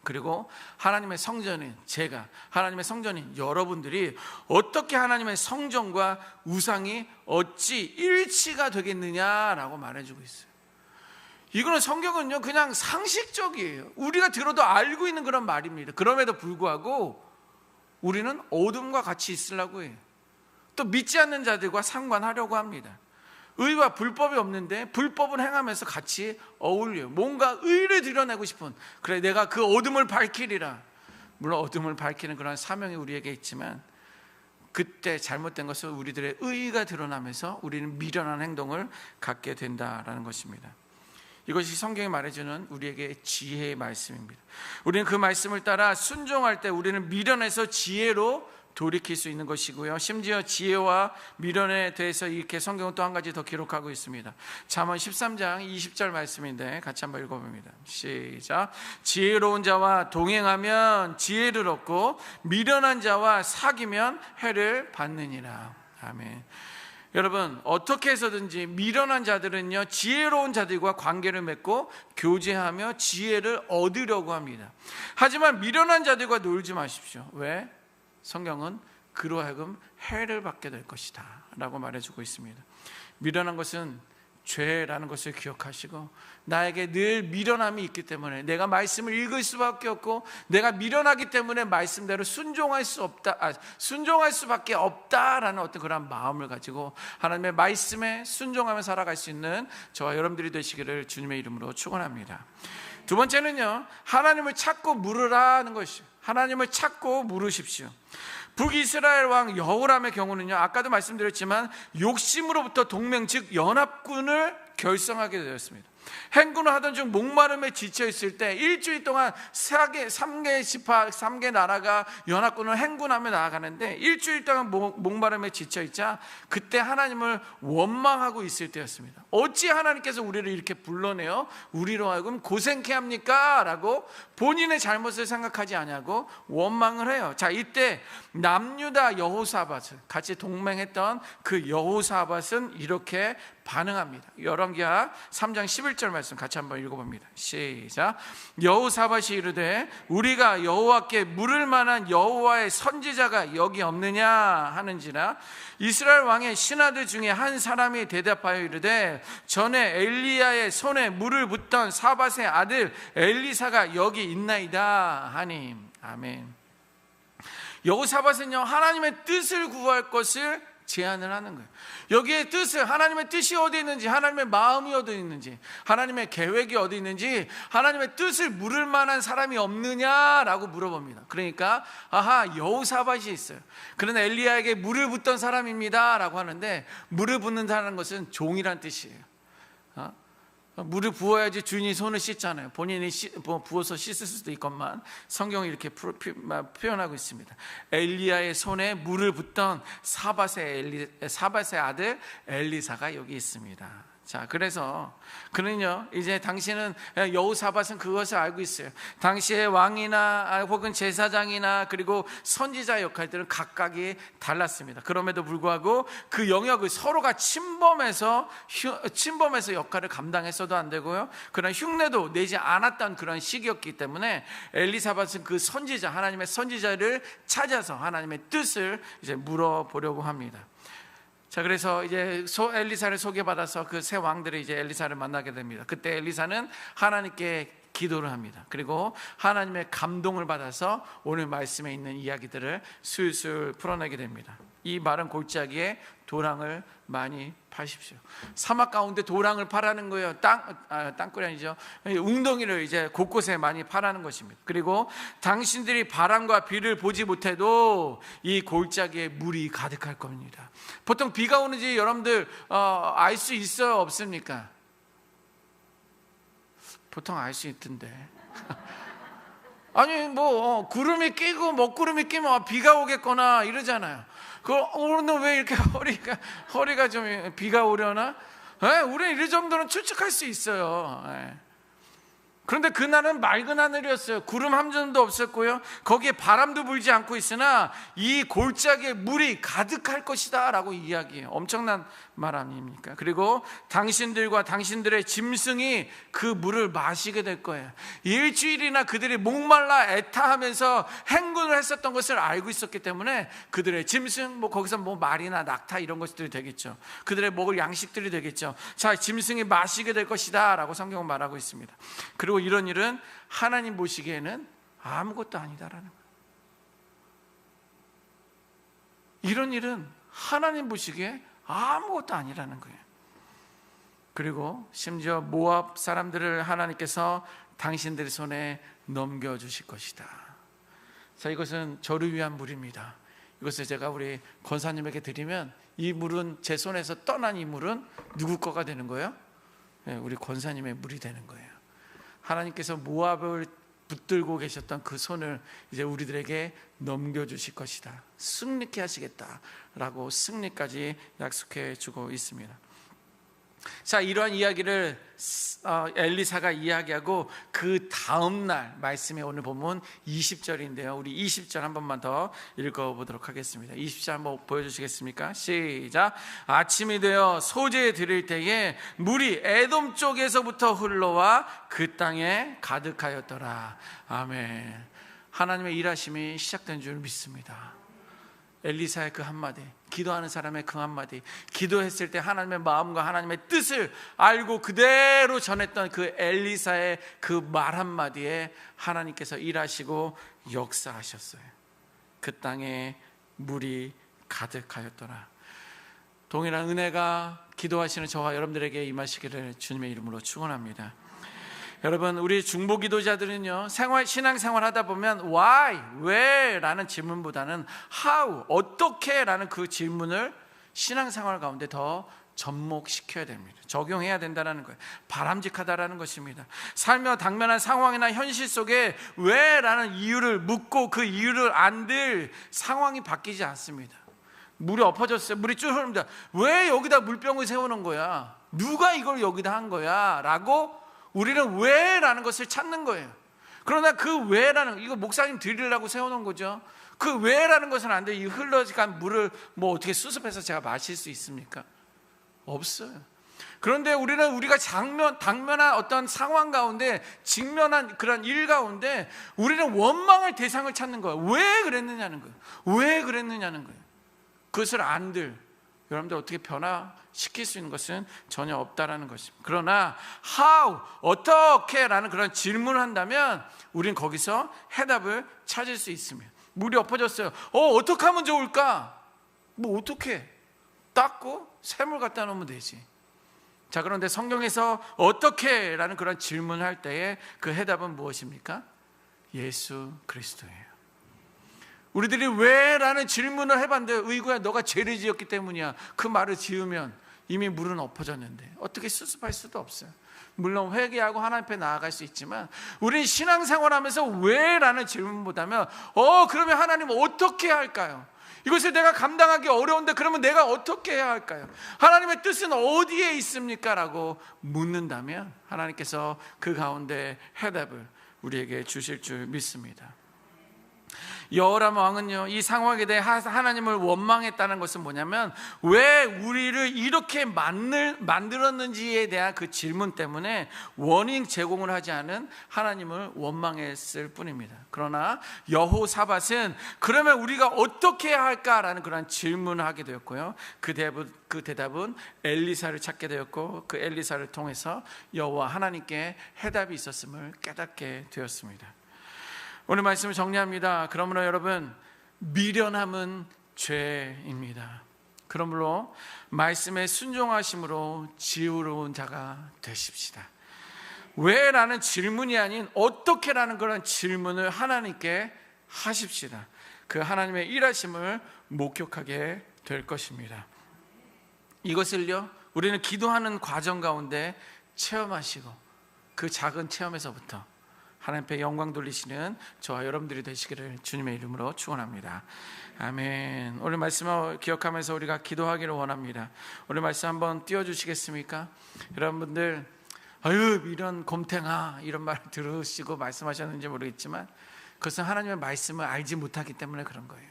그리고 하나님의 성전인 제가, 하나님의 성전인 여러분들이 어떻게 하나님의 성전과 우상이 어찌 일치가 되겠느냐라고 말해주고 있어요. 이거는 성경은요, 그냥 상식적이에요. 우리가 들어도 알고 있는 그런 말입니다. 그럼에도 불구하고 우리는 어둠과 같이 있으려고 해요. 또 믿지 않는 자들과 상관하려고 합니다. 의와 불법이 없는데 불법을 행하면서 같이 어울려요. 뭔가 의를 드러내고 싶은, 그래 내가 그 어둠을 밝히리라. 물론 어둠을 밝히는 그런 사명이 우리에게 있지만 그때 잘못된 것은 우리들의 의가 드러나면서 우리는 미련한 행동을 갖게 된다라는 것입니다. 이것이 성경이 말해주는 우리에게 지혜의 말씀입니다. 우리는 그 말씀을 따라 순종할 때 우리는 미련에서 지혜로 돌이킬 수 있는 것이고요, 심지어 지혜와 미련에 대해서 이렇게 성경은 또 한 가지 더 기록하고 있습니다. 잠언 13장 20절 말씀인데 같이 한번 읽어봅니다. 시작. 지혜로운 자와 동행하면 지혜를 얻고 미련한 자와 사귀면 해를 받느니라. 아멘. 여러분, 어떻게 해서든지 미련한 자들은요, 지혜로운 자들과 관계를 맺고 교제하며 지혜를 얻으려고 합니다. 하지만 미련한 자들과 놀지 마십시오. 왜? 성경은 그로 하여금 해를 받게 될 것이다 라고 말해주고 있습니다. 미련한 것은 죄라는 것을 기억하시고, 나에게 늘 미련함이 있기 때문에 내가 말씀을 읽을 수밖에 없고, 내가 미련하기 때문에 말씀대로 순종할 수밖에 없다라는 어떤 그런 마음을 가지고 하나님의 말씀에 순종하며 살아갈 수 있는 저와 여러분들이 되시기를 주님의 이름으로 축원합니다. 두 번째는요, 하나님을 찾고 물으라는 것이죠. 하나님을 찾고 물으십시오. 북이스라엘 왕 여호람의 경우는요, 아까도 말씀드렸지만 욕심으로부터 동맹, 즉 연합군을 결성하게 되었습니다. 행군을 하던 중 목마름에 지쳐 있을 때 일주일 동안 3개 지파, 3개 나라가 연합군을 행군하며 나아가는데, 일주일 동안 목마름에 지쳐 있자 그때 하나님을 원망하고 있을 때였습니다. 어찌 하나님께서 우리를 이렇게 불러내어 우리로 하여금 고생케 합니까? 라고 본인의 잘못을 생각하지 않냐고 원망을 해요. 자, 이때 남유다 여호사밧을 같이 동맹했던 그 여호사밧은 이렇게 반응합니다. 열왕기하 3장 11절 말씀 같이 한번 읽어봅니다. 시작. 여호사밧이 이르되 우리가 여호와께 물을 만한 여호와의 선지자가 여기 없느냐 하는지라, 이스라엘 왕의 신하들 중에 한 사람이 대답하여 이르되 전에 엘리야의 손에 물을 붓던 사밧의 아들 엘리사가 여기 있나이다 하니. 아멘. 여호사밧은요, 하나님의 뜻을 구할 것을 제안을 하는 거예요. 여기에 뜻을, 하나님의 뜻이 어디 있는지, 하나님의 마음이 어디 있는지, 하나님의 계획이 어디 있는지, 하나님의 뜻을 물을 만한 사람이 없느냐라고 물어봅니다. 그러니까 여호사밧이 있어요. 그는 엘리야에게 물을 붓던 사람입니다 라고 하는데, 물을 붓는다는 것은 종이란 뜻이에요. 물을 부어야지 주인이 손을 씻잖아요. 본인이 부어서 씻을 수도 있건만 성경이 이렇게 표현하고 있습니다. 엘리야의 손에 물을 붓던 사밧의 아들 엘리사가 여기 있습니다. 자, 그래서 그는요, 이제 당신은, 여호사밧은 그것을 알고 있어요. 당시의 왕이나 혹은 제사장이나 그리고 선지자 역할들은 각각이 달랐습니다. 그럼에도 불구하고 그 영역을 서로가 침범해서 역할을 감당했어도 안 되고요, 그런 흉내도 내지 않았던 그런 시기였기 때문에 엘리사밧은 그 선지자, 하나님의 선지자를 찾아서 하나님의 뜻을 이제 물어보려고 합니다. 자, 그래서 이제 엘리사를 소개받아서 그 세 왕들이 이제 엘리사를 만나게 됩니다. 그때 엘리사는 하나님께 기도를 합니다. 그리고 하나님의 감동을 받아서 오늘 말씀에 있는 이야기들을 술술 풀어내게 됩니다. 이 마른 골짜기에 도랑을 많이 파십시오. 사막 가운데 도랑을 파라는 거예요. 땅굴이 아니죠. 웅덩이를 이제 곳곳에 많이 파라는 것입니다. 그리고 당신들이 바람과 비를 보지 못해도 이 골짜기에 물이 가득할 겁니다. 보통 비가 오는지 여러분들 알 수 있어요, 없습니까? 보통 알 수 있던데. 아니 뭐 구름이 끼고 먹구름이 끼면 비가 오겠거나 이러잖아요. 오늘 왜 이렇게 허리가 좀 비가 오려나? 우리는 이 정도는 추측할 수 있어요. 그런데 그날은 맑은 하늘이었어요. 구름 한 점도 없었고요, 거기에 바람도 불지 않고 있으나 이 골짜기에 물이 가득할 것이다 라고 이야기해요. 엄청난 말 아닙니까? 그리고 당신들과 당신들의 짐승이 그 물을 마시게 될 거예요. 일주일이나 그들이 목말라 애타하면서 행군을 했었던 것을 알고 있었기 때문에 그들의 짐승, 거기서 말이나 낙타 이런 것들이 되겠죠. 그들의 먹을 양식들이 되겠죠. 자, 짐승이 마시게 될 것이다 라고 성경은 말하고 있습니다. 그리고 이런 일은 하나님 보시기에는 아무것도 아니다라는 거예요. 이런 일은 하나님 보시기에 아무것도 아니라는 거예요. 그리고 심지어 모압 사람들을 하나님께서 당신들의 손에 넘겨주실 것이다. 자, 이것은 저를 위한 물입니다. 이것을 제가 우리 권사님에게 드리면 이 물은, 제 손에서 떠난 이 물은 누구 거가 되는 거예요? 우리 권사님의 물이 되는 거예요. 하나님께서 모압을 붙들고 계셨던 그 손을 이제 우리들에게 넘겨주실 것이다, 승리케 하시겠다라고 승리까지 약속해 주고 있습니다. 자, 이러한 이야기를 엘리사가 이야기하고 그 다음날 말씀에 오늘 보면 20절인데요 우리 20절 한 번만 더 읽어보도록 하겠습니다. 20절 한번 보여주시겠습니까? 시작. 아침이 되어 소재에 들일 때에 물이 에돔 쪽에서부터 흘러와 그 땅에 가득하였더라. 아멘. 하나님의 일하심이 시작된 줄 믿습니다. 엘리사의 그 한마디, 기도하는 사람의 그 한마디, 기도했을 때 하나님의 마음과 하나님의 뜻을 알고 그대로 전했던 그 엘리사의 그 말 한마디에 하나님께서 일하시고 역사하셨어요. 그 땅에 물이 가득하였더라. 동일한 은혜가 기도하시는 저와 여러분들에게 임하시기를 주님의 이름으로 축원합니다. 여러분, 우리 중보 기도자들은요, 신앙생활 하다 보면 why, 왜? 라는 질문보다는 how, 어떻게? 라는 그 질문을 신앙생활 가운데 더 접목시켜야 됩니다. 적용해야 된다는 거예요. 바람직하다라는 것입니다. 살며 당면한 상황이나 현실 속에 왜? 라는 이유를 묻고 그 이유를 안들 상황이 바뀌지 않습니다. 물이 엎어졌어요. 물이 쭉 흐릅니다. 왜 여기다 물병을 세우는 거야? 누가 이걸 여기다 한 거야? 라고 우리는 왜? 라는 것을 찾는 거예요. 그러나 그 왜라는, 이거 목사님 드리려고 세워놓은 거죠. 그 왜라는 것은 안 돼요. 이 흘러간 물을 뭐 어떻게 수습해서 제가 마실 수 있습니까? 없어요. 그런데 우리가 당면한 어떤 상황 가운데, 직면한 그런 일 가운데 우리는 원망할 대상을 찾는 거예요. 왜 그랬느냐는 거예요. 왜 그랬느냐는 거예요. 그것을 안들 여러분들 어떻게 변화시킬 수 있는 것은 전혀 없다라는 것입니다. 그러나 how, 어떻게 라는 그런 질문을 한다면 우린 거기서 해답을 찾을 수 있습니다. 물이 엎어졌어요. 어떻게 하면 좋을까? 뭐 어떻게? 닦고 샘물 갖다 놓으면 되지. 자, 그런데 성경에서 어떻게 라는 그런 질문을 할 때에 그 해답은 무엇입니까? 예수 그리스도예요. 우리들이 왜? 라는 질문을 해봤는데, 의구야 너가 죄를 지었기 때문이야. 그 말을 지으면 이미 물은 엎어졌는데 어떻게 수습할 수도 없어요. 물론 회개하고 하나님 앞에 나아갈 수 있지만, 우리는 신앙생활하면서 왜? 라는 질문보다는 그러면 하나님 어떻게 할까요? 이것을 내가 감당하기 어려운데 그러면 내가 어떻게 해야 할까요? 하나님의 뜻은 어디에 있습니까? 라고 묻는다면 하나님께서 그 가운데 해답을 우리에게 주실 줄 믿습니다. 여호람 왕은요, 이 상황에 대해 하나님을 원망했다는 것은 뭐냐면, 왜 우리를 이렇게 만들었는지에 대한 그 질문 때문에 원인 제공을 하지 않은 하나님을 원망했을 뿐입니다. 그러나 여호사밧은 그러면 우리가 어떻게 해야 할까라는 그런 질문을 하게 되었고요, 그 대답은 엘리사를 찾게 되었고, 그 엘리사를 통해서 여호와 하나님께 해답이 있었음을 깨닫게 되었습니다. 오늘 말씀을 정리합니다. 그러므로 여러분, 미련함은 죄입니다. 그러므로 말씀에 순종하심으로 지혜로운 자가 되십시다. 왜? 라는 질문이 아닌 어떻게 라는 그런 질문을 하나님께 하십시다. 그 하나님의 일하심을 목격하게 될 것입니다. 이것을요, 우리는 기도하는 과정 가운데 체험하시고, 그 작은 체험에서부터 하나님 앞에 영광 돌리시는 저와 여러분들이 되시기를 주님의 이름으로 축원합니다. 아멘. 오늘 말씀을 기억하면서 우리가 기도하기를 원합니다. 오늘 말씀 한번 띄워주시겠습니까? 여러분들, 이런 곰탱아, 이런 말 들으시고 말씀하셨는지 모르겠지만, 그것은 하나님의 말씀을 알지 못하기 때문에 그런 거예요.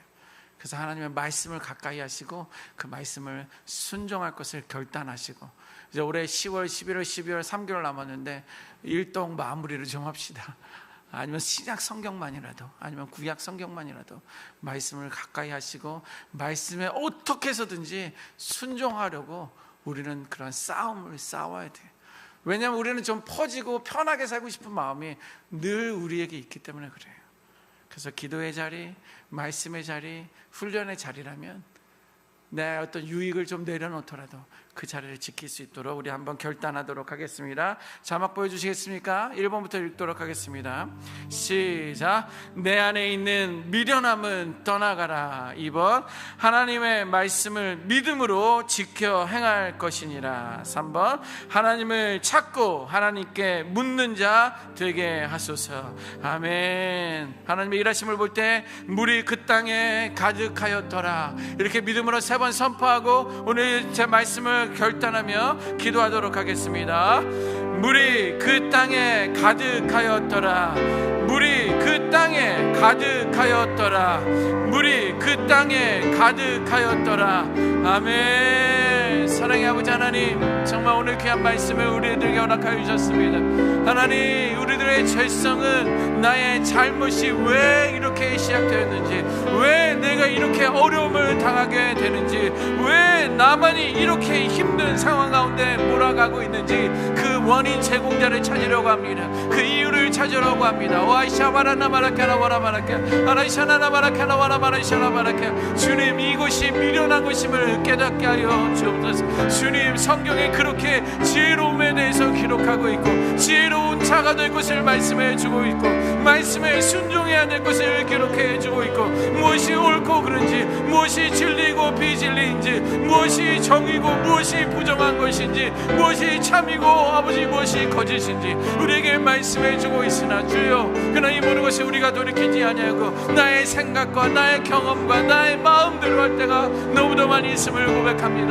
그래서 하나님의 말씀을 가까이 하시고 그 말씀을 순종할 것을 결단하시고, 이제 올해 10월, 11월, 12월 3개월 남았는데 일동 마무리를 좀 합시다. 아니면 신약 성경만이라도, 아니면 구약 성경만이라도 말씀을 가까이 하시고 말씀에 어떻게 해서든지 순종하려고 우리는 그런 싸움을 싸워야 돼요. 왜냐하면 우리는 좀 퍼지고 편하게 살고 싶은 마음이 늘 우리에게 있기 때문에 그래요. 그래서 기도의 자리, 말씀의 자리, 훈련의 자리라면 내 어떤 유익을 좀 내려놓더라도 그 자리를 지킬 수 있도록 우리 한번 결단하도록 하겠습니다. 자막 보여주시겠습니까? 1번부터 읽도록 하겠습니다. 시작. 내 안에 있는 미련함은 떠나가라. 2번, 하나님의 말씀을 믿음으로 지켜 행할 것이니라. 3번, 하나님을 찾고 하나님께 묻는 자 되게 하소서. 아멘. 하나님의 일하심을 볼 때 물이 그 땅에 가득하였더라, 이렇게 믿음으로 3번 선포하고 오늘 제 말씀을 결단하며 기도하도록 하겠습니다. 물이 그 땅에 가득하였더라. 물이 그 땅에 가득하였더라. 물이 그 땅에 가득하였더라. 아멘. 사랑의 아버지 하나님, 정말 오늘 귀한 말씀을 우리들에게 허락하여 주셨습니다. 하나님, 우리들의 죄성은 나의 잘못이 왜 이렇게 이렇게 시작되었는지, 왜 내가 이렇게 어려움을 당하게 되는지, 왜 나만이 이렇게 힘든 상황 가운데 몰아가고 있는지 그 원인 제공자를 찾으려고 합니다. 그 이유를 찾으려고 합니다. 주님, 이곳이 미련한 곳임을 깨닫게 하여 주옵소서. 주님, 성경에 그렇게 지혜로움에 대해서 기록하고 있고, 지혜로운 자가 될 것을 말씀해 주고 있고, 말씀에 순종해야 될 것을 기록해 주고 있고, 무엇이 옳고 그른지, 무엇이 진리고 비진리인지, 무엇이 정이고 무엇이 부정한 것인지, 무엇이 참이고 아버지 무엇이 거짓인지 우리에게 말씀해 주고 있으나, 주여, 그러나 이 모든 것을 우리가 돌이키지 아니하고 나의 생각과 나의 경험과 나의 마음대로 할 때가 너무도 많이 있음을 고백합니다.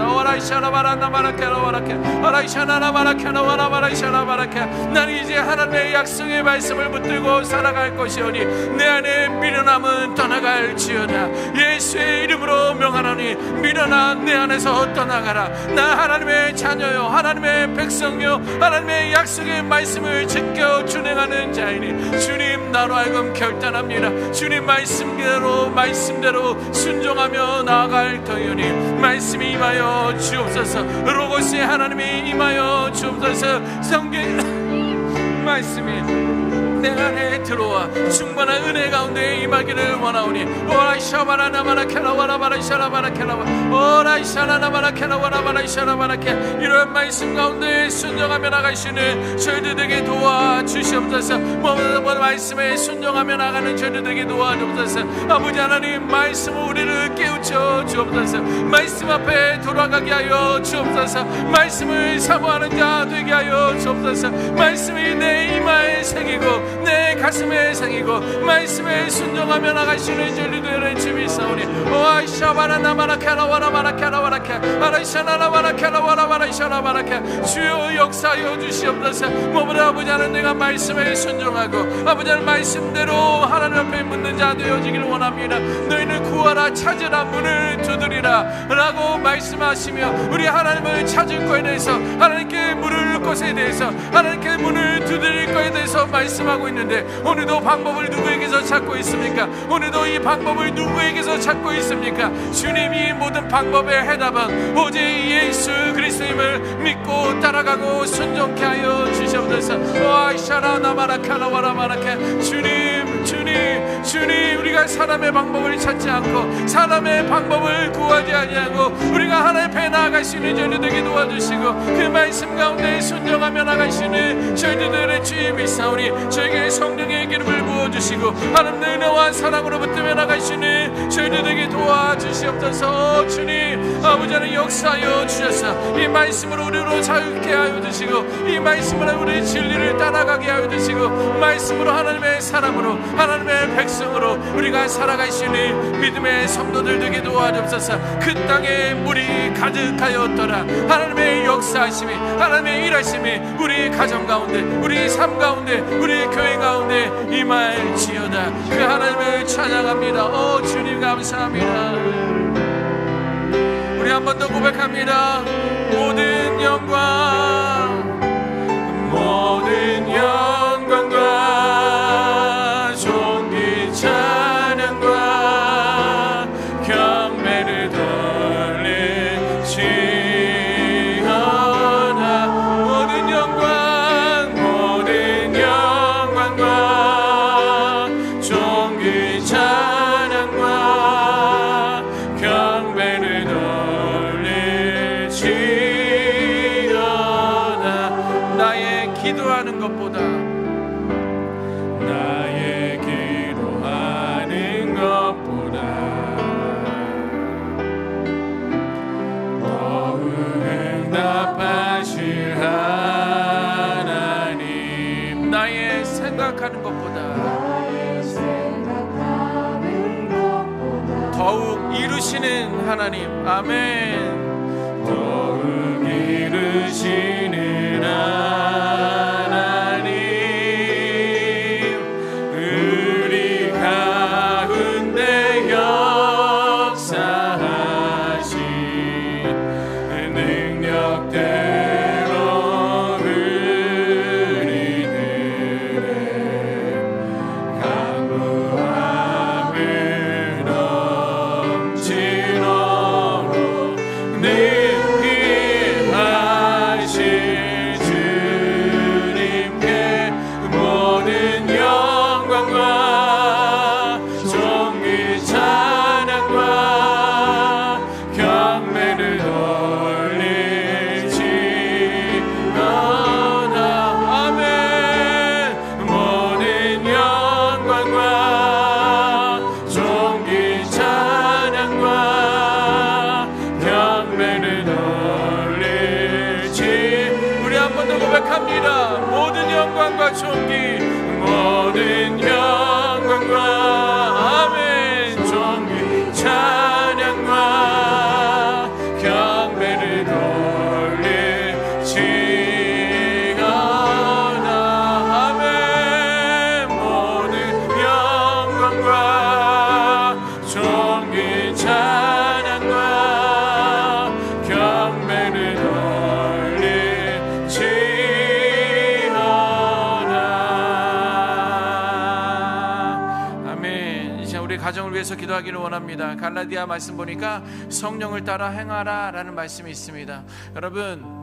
나는 이제 하나님의 약속의 말씀을 붙들고 살아갈 것이오니 내 안에 미련함은 떠나갈지어다. 예수의 이름으로 명하노니 미련아, 내 안에서 떠나가라. 나 하나님의 자녀요, 하나님의 백성요, 하나님의 약속의 말씀을 지켜 준행하는 자이니 주님, 나로 하여금 결단합니다. 주님 말씀대로 순종하며 나아갈 터이오니 말씀이 임하여 주옵소서. 로고스의 하나님이 임하여 주옵소서. 성경 말씀이 내 안에 들어와 충만한 은혜 가운데 임하기를 원하오니 이런 말씀 가운데 순종하며 나가시는 저희들에게 도와주시옵소서. 말씀에 순종하며 나가는 저희들에게 도와주옵소서. 아버지 하나님, 말씀으로 우리를 깨우쳐 주옵소서. 말씀 앞에 돌아가게 하여 주옵소서. 말씀을 사모하는 자 되게 하여 주옵소서. 말씀이 내 이마에 새기고 내 가슴에 새기고 말씀에 순종하며 나가시는 저희들의 주이 있사오니 주여 역사하여 주시옵소서. 뭐보다 아버지 하나님, 내가 말씀에 순종하고 아버지 하나님 말씀대로 하나님 앞에 묻는 자 되어지기를 원합니다. 너희는 구하라, 찾으라, 문을 두드리라 라고 말씀하시며 우리 하나님을 찾을 것에 대해서, 하나님께 물을 것에 대해서, 하나님께 문을 두드릴 것에 대해서 말씀하고 있는데, 오늘도 방법을 누구에게서 찾고 있습니까? 오늘도 이 방법을 누구에게서 찾고 있습니까? 주님이 모든 방법의 해답은 오직 예수 그리스도임을 믿고 따라가고 순종케 하여 주시옵소서. 주님, 우리가 사람의 방법을 찾지 않고 사람의 방법을 구하지 아니하고 우리가 하나님 앞에 나아갈 수 있는 저희들에게 도와주시고, 그 말씀 가운데 순종하며 나가시는 저희들의 주님이 사오니 저에게 성령의 기름을 부어주시고 하나님의 은혜와 사랑으로 붙들며 나가시는 저희들에게 도와주시옵소서. 주님, 아버지 하나님 역사하여 주셔서 이 말씀으로 우리로 자유케 하여 주시고, 이 말씀으로 우리 진리를 따라가게 하여 주시고, 말씀으로 하나님의 사람으로 하나님의 백성으로 우리가 살아갈 수 있는 믿음의 성도들 되게 도와주옵소서. 그 땅에 물이 가득하였더라. 하나님의 역사하심이, 하나님의 일하심이 우리 가정 가운데, 우리 삶 가운데, 우리 교회 가운데 임할지어다. 그 하나님을 찬양합니다. 주님 감사합니다. 우리 한 번 더 고백합니다. 모든 영광, 모든 영광과 존귀 찬양과 경배를 돌리시오나. 모든 영광, 모든 영광과 존귀 찬양과 경배를 돌리시오나. 나의 기도하는 것보다, 나의 기도하는 것보다 더욱 응답하실 하나님, 나의 생각하는 것보다 더욱 이루시는 하나님. 아멘. 더욱 이루시는 하나님, 우리 가운데 역사하신 능력대로 우리들의 강구함을 고백합니다. 모든 영광과 존귀, 모든 영광과 아멘, 존귀 찬양과 경배를 돌릴지어다. 아멘. 모든 영광과 존귀 찬양과 경배를 돌릴지어다. 아멘. 이제 우리 가정을 위해서 기도하기를 원합니다. 갈라디아 말씀 보니까 성령을 따라 행하라 라는 말씀이 있습니다. 여러분,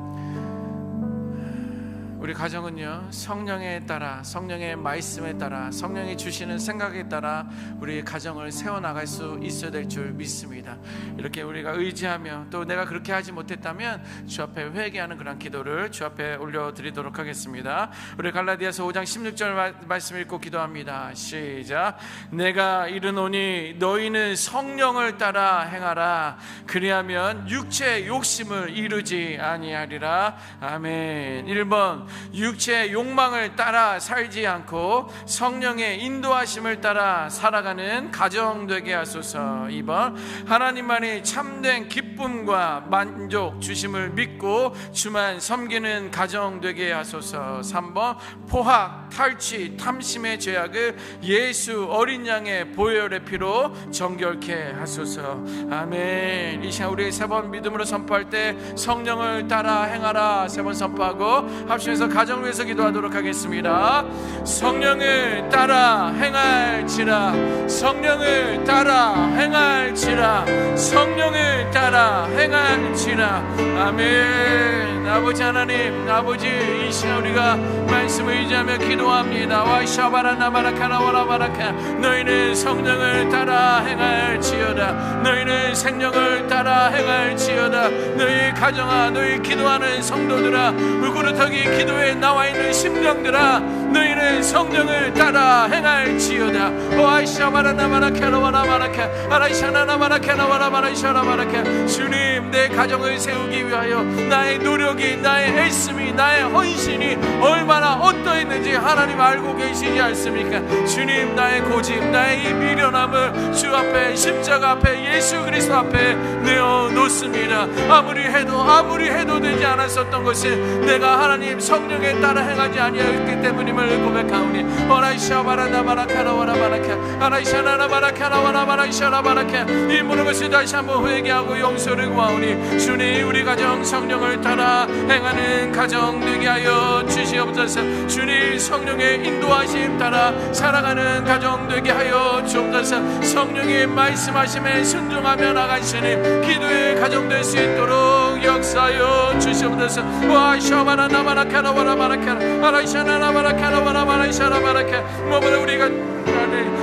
우리 가정은요, 성령에 따라, 성령의 말씀에 따라, 성령이 주시는 생각에 따라 우리 가정을 세워나갈 수 있어야 될 줄 믿습니다. 이렇게 우리가 의지하며, 또 내가 그렇게 하지 못했다면 주 앞에 회개하는 그런 기도를 주 앞에 올려드리도록 하겠습니다. 우리 갈라디아서 5장 16절 말씀 읽고 기도합니다. 시작. 내가 이르노니 너희는 성령을 따라 행하라. 그리하면 육체의 욕심을 이루지 아니하리라. 아멘. 1번, 육체의 욕망을 따라 살지 않고 성령의 인도하심을 따라 살아가는 가정 되게 하소서. 2번, 하나님만이 참된 기쁨과 만족 주심을 믿고 주만 섬기는 가정 되게 하소서. 3번, 포학, 탈취, 탐심의 죄악을 예수 어린 양의 보혈의 피로 정결케 하소서. 아멘. 이 시간 우리 3번 믿음으로 선포할 때 성령을 따라 행하라 3번 선포하고 합심해서 가정을 위해서 기도하도록 하겠습니다. 성령을 따라 행할지라, 성령을 따라 행할지라, 성령을 따라 행할지라. 아멘. 아버지 하나님, 아버지, 이 시간 우리가 말씀을 의지하며 기도합니다. 와샤바라나바라카나와라바라카. 너희는 성령을 따라 행할지어다. 너희는 생명을 따라 행할지어다. 너희 가정아, 너희 기도하는 성도들아, 우구르터기 기도에 나와 있는 심령들아, 너희는 성령을 따라 행할지어다. 와샤바라나바라카나와라바라카. 아라샤나나바라카나와라바라샤라바라카. 주님, 내 가정을 세우기 위하여 나의 노력이, 나의 애씀이, 나의 헌신이 얼마나 어떠했는지 하나님 알고 계시지 않습니까? 주님, 나의 고집, 나의 이 미련함을 주 앞에, 십자가 앞에, 예수 그리스도 앞에 내어놓습니다. 아무리 해도 되지 않았었던 것은 내가 하나님 성령에 따라 행하지 아니하였기 때문임을 고백하오니. 오라이샤바라나바라카라와라바라카. 아라이샤나나바라카라와라바라샤라바라카. 이 모든 것을 다시 한번 회개하고 용서를 구하오니 주님, 우리 가정 성령을 따라 행하는 가정 되게 하여 주시옵소서. 주님, 성령의 인도하심 따라 살아가는 가정 되게 하여 주옵소서. 성령의 말씀하심에 순종하며 나가시는 기도의 가정 될 수 있도록 역사하여 주시옵소서. 와샤바라나바라카라와라바라카. 아라이샤나나바라카라와라바라샤라바라카. 뭐보다 우리가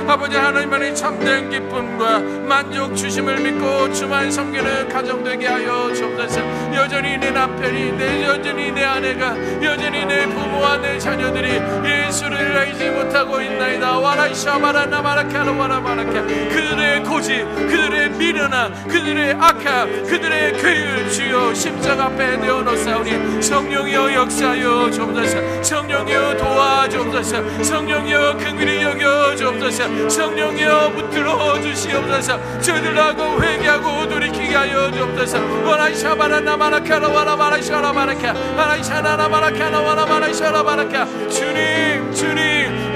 아버지 하나님만의 참된 기쁨과 만족 주심을 믿고 주만 섬기는 가정 되게 하여 주옵소서. 여전히 내 남편이, 여전히 내 아내가, 여전히 내 부모와 내 자녀들이 예수를 알지 못하고 있나이다. 와라샤바라나바라카라와라바라카. 그들의 고집, 그들의 미련함, 그들의 악함, 그들의 괴를 주여 십자가 앞에 내어놓사오니 성령이여 역사하여 주옵소서. 성령이여 도와주옵소서. 성령이여 긍휼히 여겨 주옵소서. 성령이여 붙들어 주시옵소서. 저들하고 회개하고 돌이키게 하여 주옵소서. 와라샤바라나바라카라와라바라샤라바라카. 와라샤나나바라카라와라바라샤라바라카. 주님,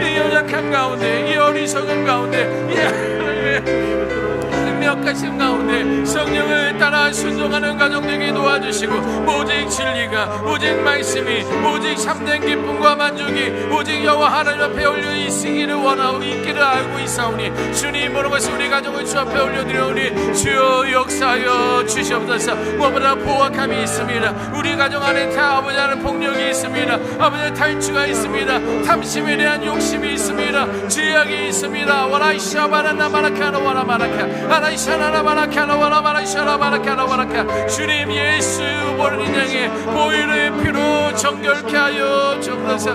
이 연약한 가운데, 이 어리석은 가운데, 명확하신 가운데 성령을 따라 순종하는 가정 되게 도와주시고, 오직 진리가, 오직 말씀이, 오직 참된 기쁨과 만족이 오직 여호와 하나님 앞에 올려 있기를 원하고 있기를 알고 있사오니 주님, 모든 것을 우리 가정을 주 앞에 올려드려오니 주여 역사하여 주시옵소서. 무엇보다 포악함이 있습니다. 우리 가정 안에 아버지 하나님 폭력이 있습니다. 아버지 탈취가 있습니다. 탐심에 대한 욕심이 있습니다. 죄악이 있습니다. 와라샤바라나바라카라와라바라카. 주님, 예수 어린 양의 보혈의 피로 정결케 하여 주옵소서.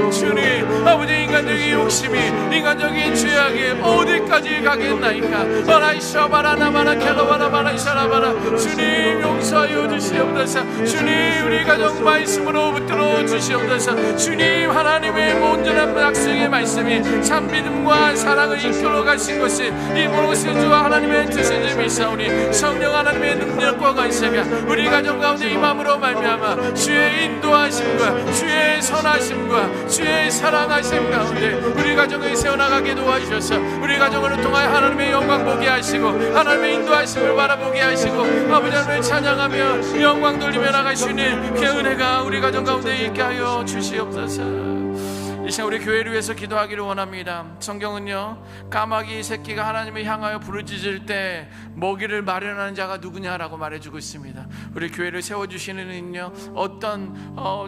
주님 아버지, 인간적인 욕심이, 인간적인 죄악이 어디까지 가겠나이까. 어라이샤바라나마라 켈로바라바라이샤라바라. 주님 용서하여 주시옵소서. 주님 우리 가정 말씀으로 붙들어 주시옵소서. 주님 하나님의 온전한 약속의 말씀이 참 믿음과 사랑을 이끌어 가신 것이 이 모든 것을 주와 하나님의 뜻을 믿사오니 성령 하나님의 능력과 관세가 우리 가정 가운데 임함으로 말미암아 주의 인도하심과 주의 선하심과 주의 사랑하심 가운데 우리 가정을 세워나가게 도와주셔서 우리 가정을 통하여 하나님의 영광 보게 하시고 하나님의 인도하심을 바라보게 하시고 아버지 하나님을 찬양하며 영광 돌리며 나가시는 그 은혜가 우리 가정 가운데 있게 하여 주시옵소서. 이 시간 우리 교회를 위해서 기도하기를 원합니다. 성경은요, 까마귀 새끼가 하나님을 향하여 부르짖을 때 먹이를 마련하는 자가 누구냐라고 말해주고 있습니다. 우리 교회를 세워주시는은요, 어떤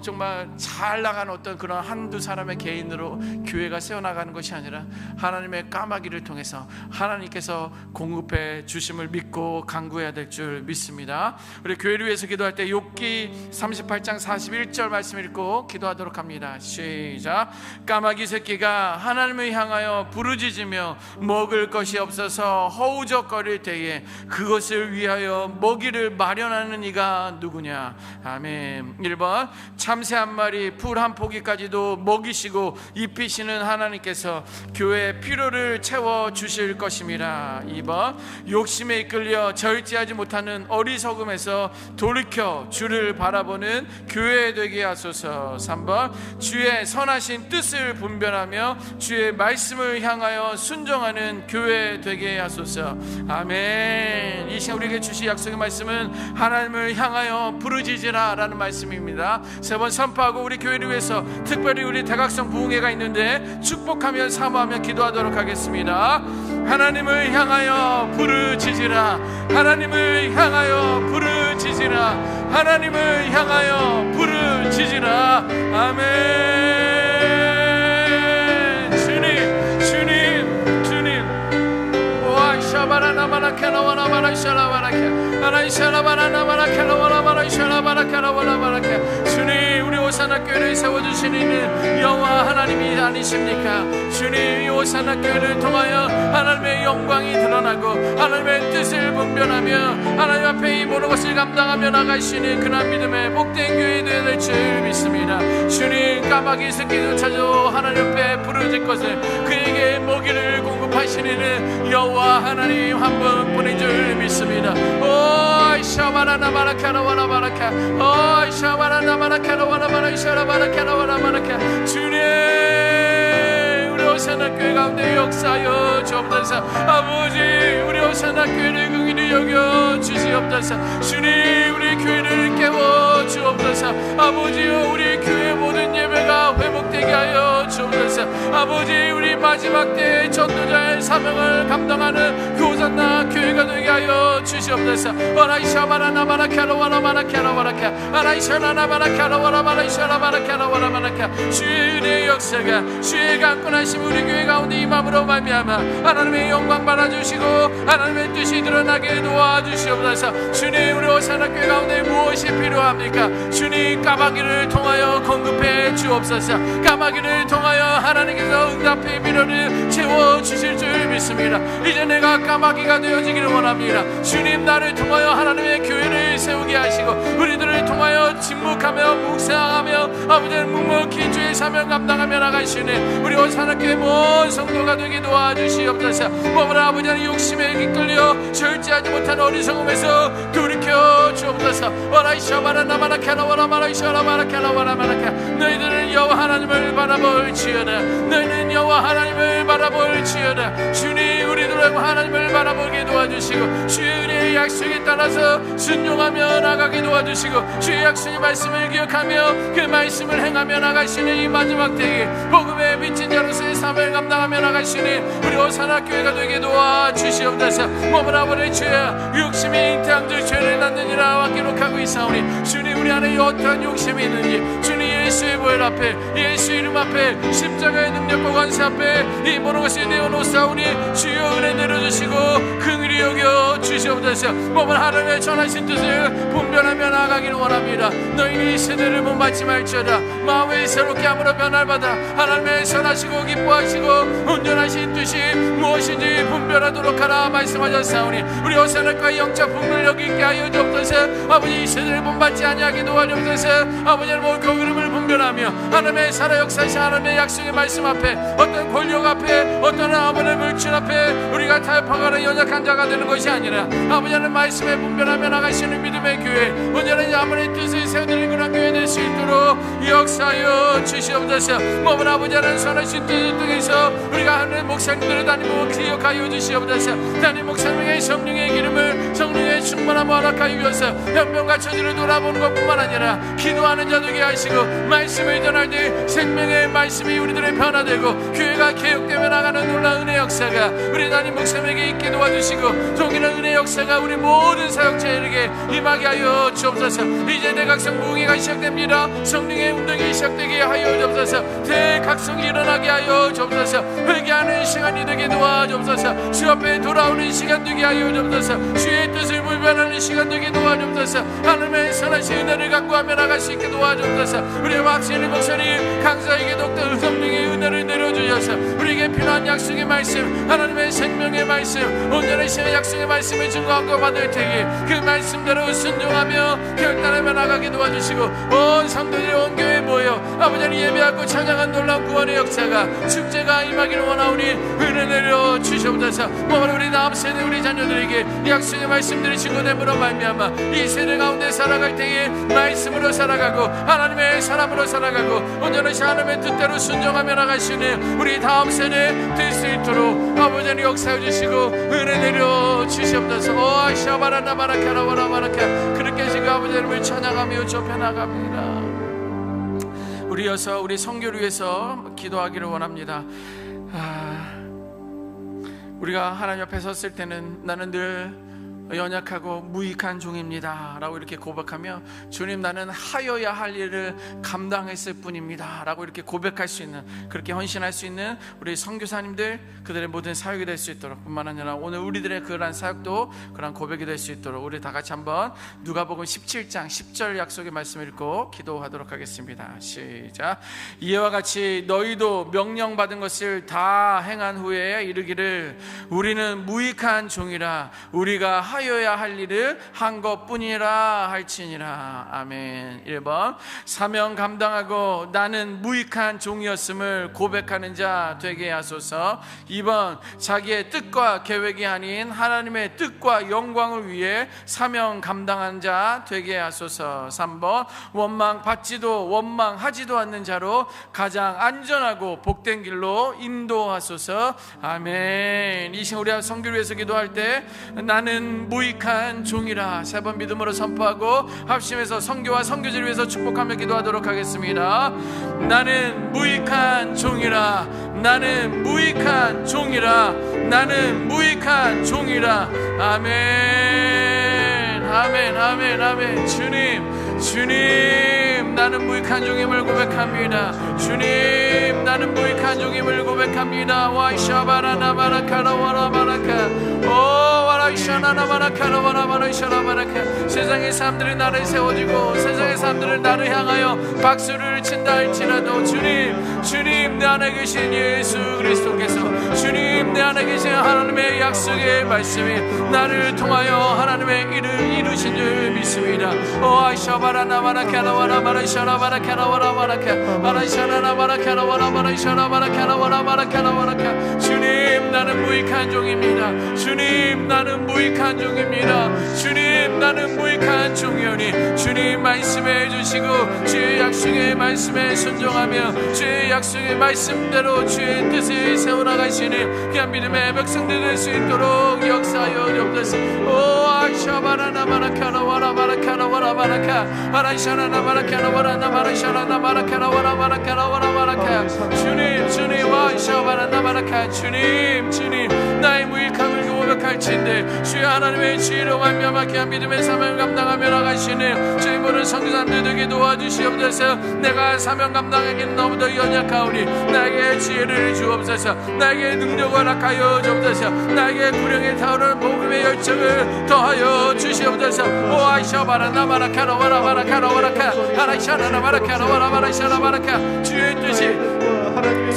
정말 잘 나가는 어떤 그런 한두 사람의 개인으로 교회가 세워나가는 것이 아니라 하나님의 까마귀를 통해서 하나님께서 공급해 주심을 믿고 간구해야 될 줄 믿습니다. 우리 교회를 위해서 기도할 때 욥기 38장 41절 말씀 읽고 기도하도록 합니다. 시작. 까마귀 새끼가 하나님을 향하여 부르짖으며 먹을 것이 없어서 허우적거릴 때에 그것을 위하여 먹이를 마련하는 이가 누구냐. 아멘. 1번 참새 한 마리 풀 한 포기까지도 먹이시고 입히시는 하나님께서 교회의 필요를 채워주실 것입니다. 2번 욕심에 이끌려 절제하지 못하는 어리석음에서 돌이켜 주를 바라보는 교회 되게 하소서. 3번 주의 선하신 뜻을 분별하며 주의 말씀을 향하여 순종하는 교회 되게 하소서. 아멘. 이 시간 우리에게 주신 약속의 말씀은 하나님을 향하여 부르짖으라 라는 말씀입니다. 3번 선포하고 우리 교회를 위해서 특별히 우리 대각성 부흥회가 있는데 축복하며 사모하며 기도하도록 하겠습니다. 하나님을 향하여 부르짖으라. 하나님을 향하여 부르짖으라. 하나님을 향하여 부르짖으라. 아멘. 주님 우리 호산나 교회를 세워주시는 여호와 하나님이 아니십니까? 주님 이 호산나 교회를 통하여 하나님의 영광이 드러나고 하나님의 뜻을 분별하며 하나님 앞에 이 모든 것을 감당하며 나가시는 그런 믿음의 복된 교회 되어야 될 줄 믿습니다. 주님 까마귀 새끼도 찾아 하나님 앞에 부르짖 것을 그에게 먹이를 공급하시는 여호와 하나님 한 분뿐인 줄 믿습니다. 오 샤바라나 바라카라와라 바라카 오 샤바라나 바라카라와라 바라샤라바라카라와라 바라카. 주님 우리 호산나 교회 가운데 역사하여 주옵소서. 아버지 우리 호산나 교회를 긍휼히 여겨 주시옵소서. 주님 우리 교회를 깨워 주옵소서. 아버지여 우리 교회 모든 예배가 회복되게 하여 주옵소서. 아버지 우리 마지막 때의 전도자의 사명을 감당하는 그 호산나 교회가 되게 하여 주시옵소서. 와라이샤바라나바라 캬라와라바라 캬라와라카 와라이샤라나바라 캬라와라바라 이샤라바라 캬라와라바라카. 주의 은혜의 역사가 주의 강권하심 우리 교회 가운데 임함으로 말미암아 하나님의 영광 받아주시고 하나님의 뜻이 드러나게 도와주시옵소서. 주님 우리 호산나 교회 가운데 무엇이 필요합니까? 주님 까마귀를 통하여 공급해 주옵소서. 까마귀를 통하여 하나님께서 응답의 미련을 채워주실 줄 믿습니다. 이제 내가 까마귀가 되어지기를 원합니다. 주님 나를 통하여 하나님의 교회를 세우게 하시고 우리들을 통하여 침묵하며 묵상하며 아버지는 묵묵히 주의 사명 감당하며 나가시는 우리 호산나 교회 모든 성도가 되게 도와주시옵소서. 몸을 아버지는 욕심에 이끌려 절제하지 못한 어리석음에서 돌이켜 주옵소서. 와라이샤바라나마라 캬라와라마라이샤라바라 캬라와라마라카. 너희들은 여호와 하나님을 바라볼지어다. 너희는 여호와 하나님을 바라볼지어다. 주님 우리들을 하나님을 바라보게 도와주시고 주의 은혜의 약속에 따라서 순종하며 나가게 도와주시고 주의 약속의 말씀을 기억하며 그 말씀을 행하며 나가시는 이 마지막 때에 복음의 미친 자로서의 사명을 감당하며 나가시는 우리 호산나 교회가 되게 도와주시옵소서. 몸을 아버지 죄야 욕심이 잉태한 줄 죄를 낳느니라 기록하고 있사오니 주님 우리 안에 어떠한 욕심이 있는지 주님 예수의 보혈 앞에, 예수 이름 앞에, 십자가의 능력과 관세 앞에 이 모든 것이 내어놓사오니 주여 은혜 내려주시고 긍휼히 여겨 주시옵소서. 몸은 하나님의 전하신 뜻을 분별하며 나아가기를 원합니다. 너희는 이 세대를 본받지 말지어다. 마음을 새롭게 함으로 변화를 받아 하나님의 선하시고 기뻐하시고 온전하신 뜻이 무엇인지 분별하도록 하라 말씀하셨사오니 우리 어사나과 영적 분별 여기 있게 하여 주옵소서. 아버지 이 세대를 본받지 아니하게 도와주옵소서. 아버지는 옳고 그름을 분별하며 하나님의 살아 역사시 하나님의 약속의 말씀 앞에 어떤 권력 앞에 어떤 아버지의 물질 앞에 우리가 타협하거나 연약한 자가 되는 것이 아니라 아버지는 말씀에 분별하며 나가시는 믿음의 교회 온전한 아버지의 뜻을 세워드리는 그런 교회 될 수 있도록 역사하여 주시옵소서. 몸은 아버지는 선하신 뜻을 통해서 우리가 하는 목사님들을 다니고 기억하여 주시옵소서. 담임 목사님의 성령의 기름을 성령의 충만함을 허락하여 주셔서 현명과 처지를 돌아보는 것뿐만 아니라 기도하는 자 되게 하시고 말씀을 전할 때 생명의 말씀이 우리들의 변화되고 교회가 개혁되며 나가는 놀라운 은혜 역사가 우리 담임 목사님에게 있게 도와주시고 동일한 은혜 역사가 우리 모든 사역자에게 임하게 하여 주옵소서. 이제 대각성 부흥회가 시작됩니다. 성령의 운동이 시작되게 하여 주옵소서. 대각성이 일어나게 하여 주옵소서. 회개하는 시간이 되게 도와주옵소서. 주 앞에 돌아오는 시간 되게 하여 주옵소서. 주의 뜻을 불변하는 시간 되게 도와주옵소서. 하나님의 선하신 은혜를 갖고 하며 나갈 수 있게 도와주옵소서. 우리의 확신의 목소리 강사에게 독특한 성령의 은혜를 내려주셔서 우리에게 필요한 약속의 말씀 하나님의 생명의 말씀 온전하신 약속의 말씀을 증거하고 받을 테니 그 말씀대로 순종하며 결단하며 나가게 도와주시고 온 성도들이 온 교회에 모여 아버지를 예배하고 찬양한 놀라운 구원의 역사가 축제가 임하기를 원하오니 은혜 내려 주시옵소서. 우리 다음 세대 우리 자녀들에게 약속의 말씀들이 증거됨으로 말미암아 이 세대 가운데 살아갈 때에 말씀으로 살아가고 하나님의 사람으로 살아가고 온전하신 하나님의 뜻대로 순종하며 나가시는 우리 다음 세대 될 수 있도록 아버지는 역사해 주시고 은혜 내려 주시옵소서. 샤바라나바라카라바라바라카 그렇게 지금 아버지 이름을 찬양하며 좁혀나갑니다. 우리여서 우리 선교를 위해서 기도하기를 원합니다. 우리가 하나님 앞에 섰을 때는 나는 늘 연약하고 무익한 종입니다 라고 이렇게 고백하며 주님 나는 하여야 할 일을 감당했을 뿐입니다 라고 이렇게 고백할 수 있는 그렇게 헌신할 수 있는 우리 선교사님들 그들의 모든 사역이 될 수 있도록 뿐만 아니라 오늘 우리들의 그러한 사역도 그러한 고백이 될 수 있도록 우리 다 같이 한번 누가복음 17장 10절 약속의 말씀을 읽고 기도하도록 하겠습니다. 시작. 이와 같이 너희도 명령받은 것을 다 행한 후에 이르기를 우리는 무익한 종이라 우리가 하여야 할 일을 한 것뿐이라 할지니라. 아멘. 1번 사명 감당하고 나는 무익한 종이었음을 고백하는 자 되게 하소서. 2번 자기의 뜻과 계획이 아닌 하나님의 뜻과 영광을 위해 사명 감당한 자 되게 하소서. 3번 원망 받지도 원망하지도 않는 자로 가장 안전하고 복된 길로 인도하소서. 아멘. 이 시간 우리 선교를 위해서 기도할 때 나는 무익한 종이라 3번 믿음으로 선포하고 합심해서 선교와 선교지를 위해서 축복하며 기도하도록 하겠습니다. 나는 무익한 종이라 나는 무익한 종이라 나는 무익한 종이라. 아멘 아멘 아멘 아멘. 주님 나는 무익한 종임을 고백합니다. 주님 나는 무익한 종임을 고백합니다. 와이샤바라나바라카라 와라바라카 오 와라이샤나나바라카라 와라바라이샤나바라카. 세상의 사람들이 나를 세워주고 세상의 사람들은 나를 향하여 박수를 친다 할지라도 주님 내 안에 계신 예수 그리스도께서 주님 내 안에 계신 하나님의 약속의 말씀이 나를 통하여 하나님의 일을 이루신 줄 믿습니다. 오 아이샤바라나바라카라 와라바라이샤나바라카라 와라바라카 바라이샤나나바라카라 와라바라이샤나바라카라 와라바라카라 와라카. 주님 나는 무익한 종입니다. 주님 나는 무익한 종입니다. 주님 나는 무익한 종이오니 주님 말씀해 주시고 주의 약속의 말씀에 순종하며 주의 약속의 말씀대로 주의 뜻을 세워나가시는 귀한 믿음의 백성들 될 수 있도록 역사하여 주옵소서. 오 아샤바라나바라카라 와라바라카라 와라바라카 바라이샤나나바라카라 와라나바라샤나나바라카라 와라바라카라 와라바라카. 주님 와샤바라나바라카 주님 나의 무익함을 고백할진대 주여 하나님의 지혜로 말미암아 귀한 믿음의 사명을 감당하며 나가시네 주의 모든 선교사님들 되게 도와주시옵소서. 내가 사명 감당하기는 너무도 연약하오니 나에게 지혜를 주옵소서. 나에게 능력을 허락하여 주옵소서. 나에게 구령에 타오르는 복음의 열정을 더하여 주시옵소서. 오아이샤바라 나마라카라 와라바라카라 와라카 하라샤라라 바라카라 와라바라샤라 바라카 주의 뜻이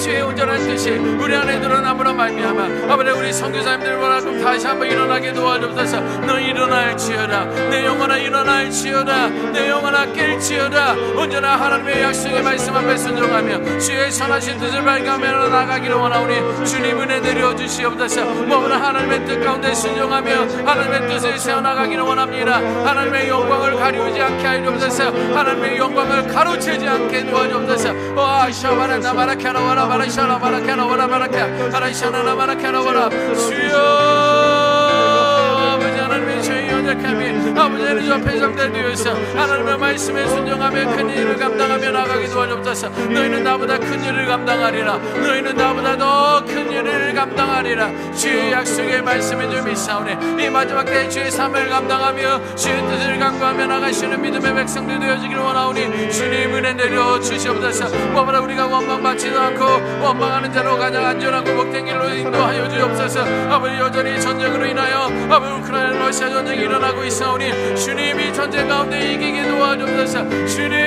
주의 온전한 뜻이 우리 안에 드러남으로 말미암아 아버지 우리 선교사님들 원하고 다시 한번 일어나게 도와주옵소서. 너 일어날지어다. 내 영혼아 일어날지어다. 내 영혼아 깰지어다. 언제나 하나님의 약속의 말씀 앞에 순종하며 주의 선하신 뜻을 발견하며 나가기를 원하오니 주님 은혜 내려주시옵소서. 뭐보다 하나님의 뜻 가운데 순종하며 하나님의 뜻을 세워나가기를 원합니다. 하나님의 영광을 가리우지 않게 하옵소서. 하나님의 영광을 가로채지 않게 도와주옵소서. 와샤바라 나마라카라 와라바라 샤라바라카라 와라바라카 하라샤나라 바라카라 와라 주여 아버지 하나님의 저희 연약함이 아버지의 주 앞에 상대되어서 하나님의 말씀에 순종하며 큰 일을 감당하며 나가기 도와주옵소서. 너희는 나보다 큰 일을 감당하리라. 너희는 나보다 더 큰 일을 감당하리라. 주의 약속의 말씀에 좀 믿사오니 이 마지막 때에 주의 삶을 감당하며 주의 뜻을 강구하며 나가시는 믿음의 백성들 되어지기를 원하오니 주님 은혜 내려 주시옵소서. 뭐보다 우리가 원망받지도 않고 원망하는 자로 가장 안전하고 복된 길로 인도하여 주옵소서. 아버지 여전히 전쟁으로 인하여 아버지 우크라이나 러시아 전쟁이 일어나고 있사오니 주님이 전쟁 가운데 이기게 도와주옵소서. 주님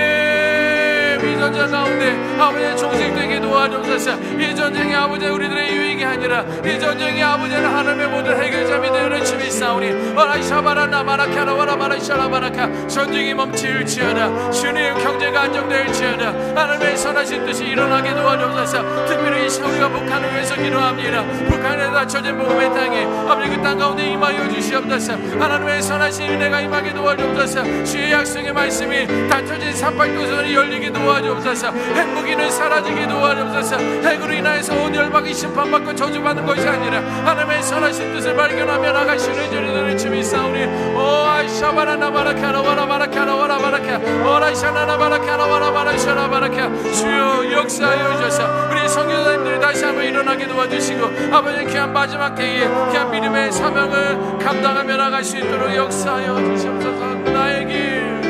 이 전쟁 가운데 아버지의 종식되게 도와주옵소서. 이 전쟁이 아버지 우리들의 유익이 아니라 이 전쟁이 아버지는 하나님의 모든 해결자이 되는 춤이 싸우니 와라샤바라나 마라카라 와라바라샤라바라카 전쟁이 멈출지어다. 주님 경제가 안정될지어다. 하나님의 선하신 뜻이 일어나게 도와주옵소서. 특별히 이 우리가 북한을 위해서 기도합니다. 북한에 닫혀진 복음의 땅에 아버지 그 땅 가운데 임하여 주시옵소서. 하나님의 선하신 은혜가 임하게 도와주옵소서. 주의 약속의 말씀이 닫혀진 산팔도선이 열리게 도와주옵소서. 핵무기는 사라지게 도와주옵소서. 핵으로 인하여서 온 열방이 심판받고 저주받는 것이 아니라 하나님의 선하신 뜻을 발견하며 나가시는 저리들의 춤이 싸우니 오아이샤바라나 바라카라 와라바라카라 와라바라카 오라이샤나나 바라카라 와라바라샤라 바라카 주여 역사하여 주셔서 우리 선교사님들이 다시 한번 일어나게 도와주시고 아버지 귀한 마지막 때에 귀한 믿음의 사명을 감당하며 나갈 수 있도록 역사하여 주시옵소서. 나의 길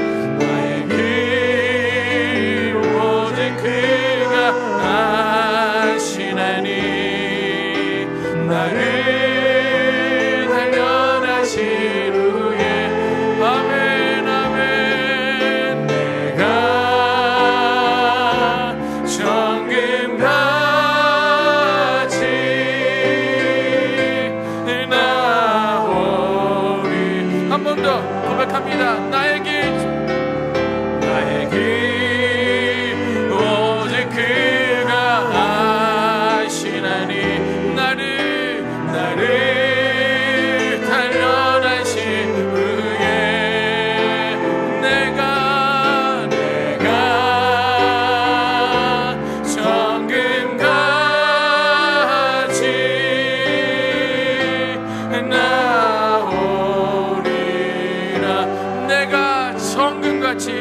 오직 그가 아시나니 나를 단련하신 후에 아멘 아멘 내가 정금같이 나오리. 한 번 더 고백합니다. 나의 길 오직 그가 아시나니 나를 단련하신 후에 내가 정금같이 나오리라. 내가 정금같이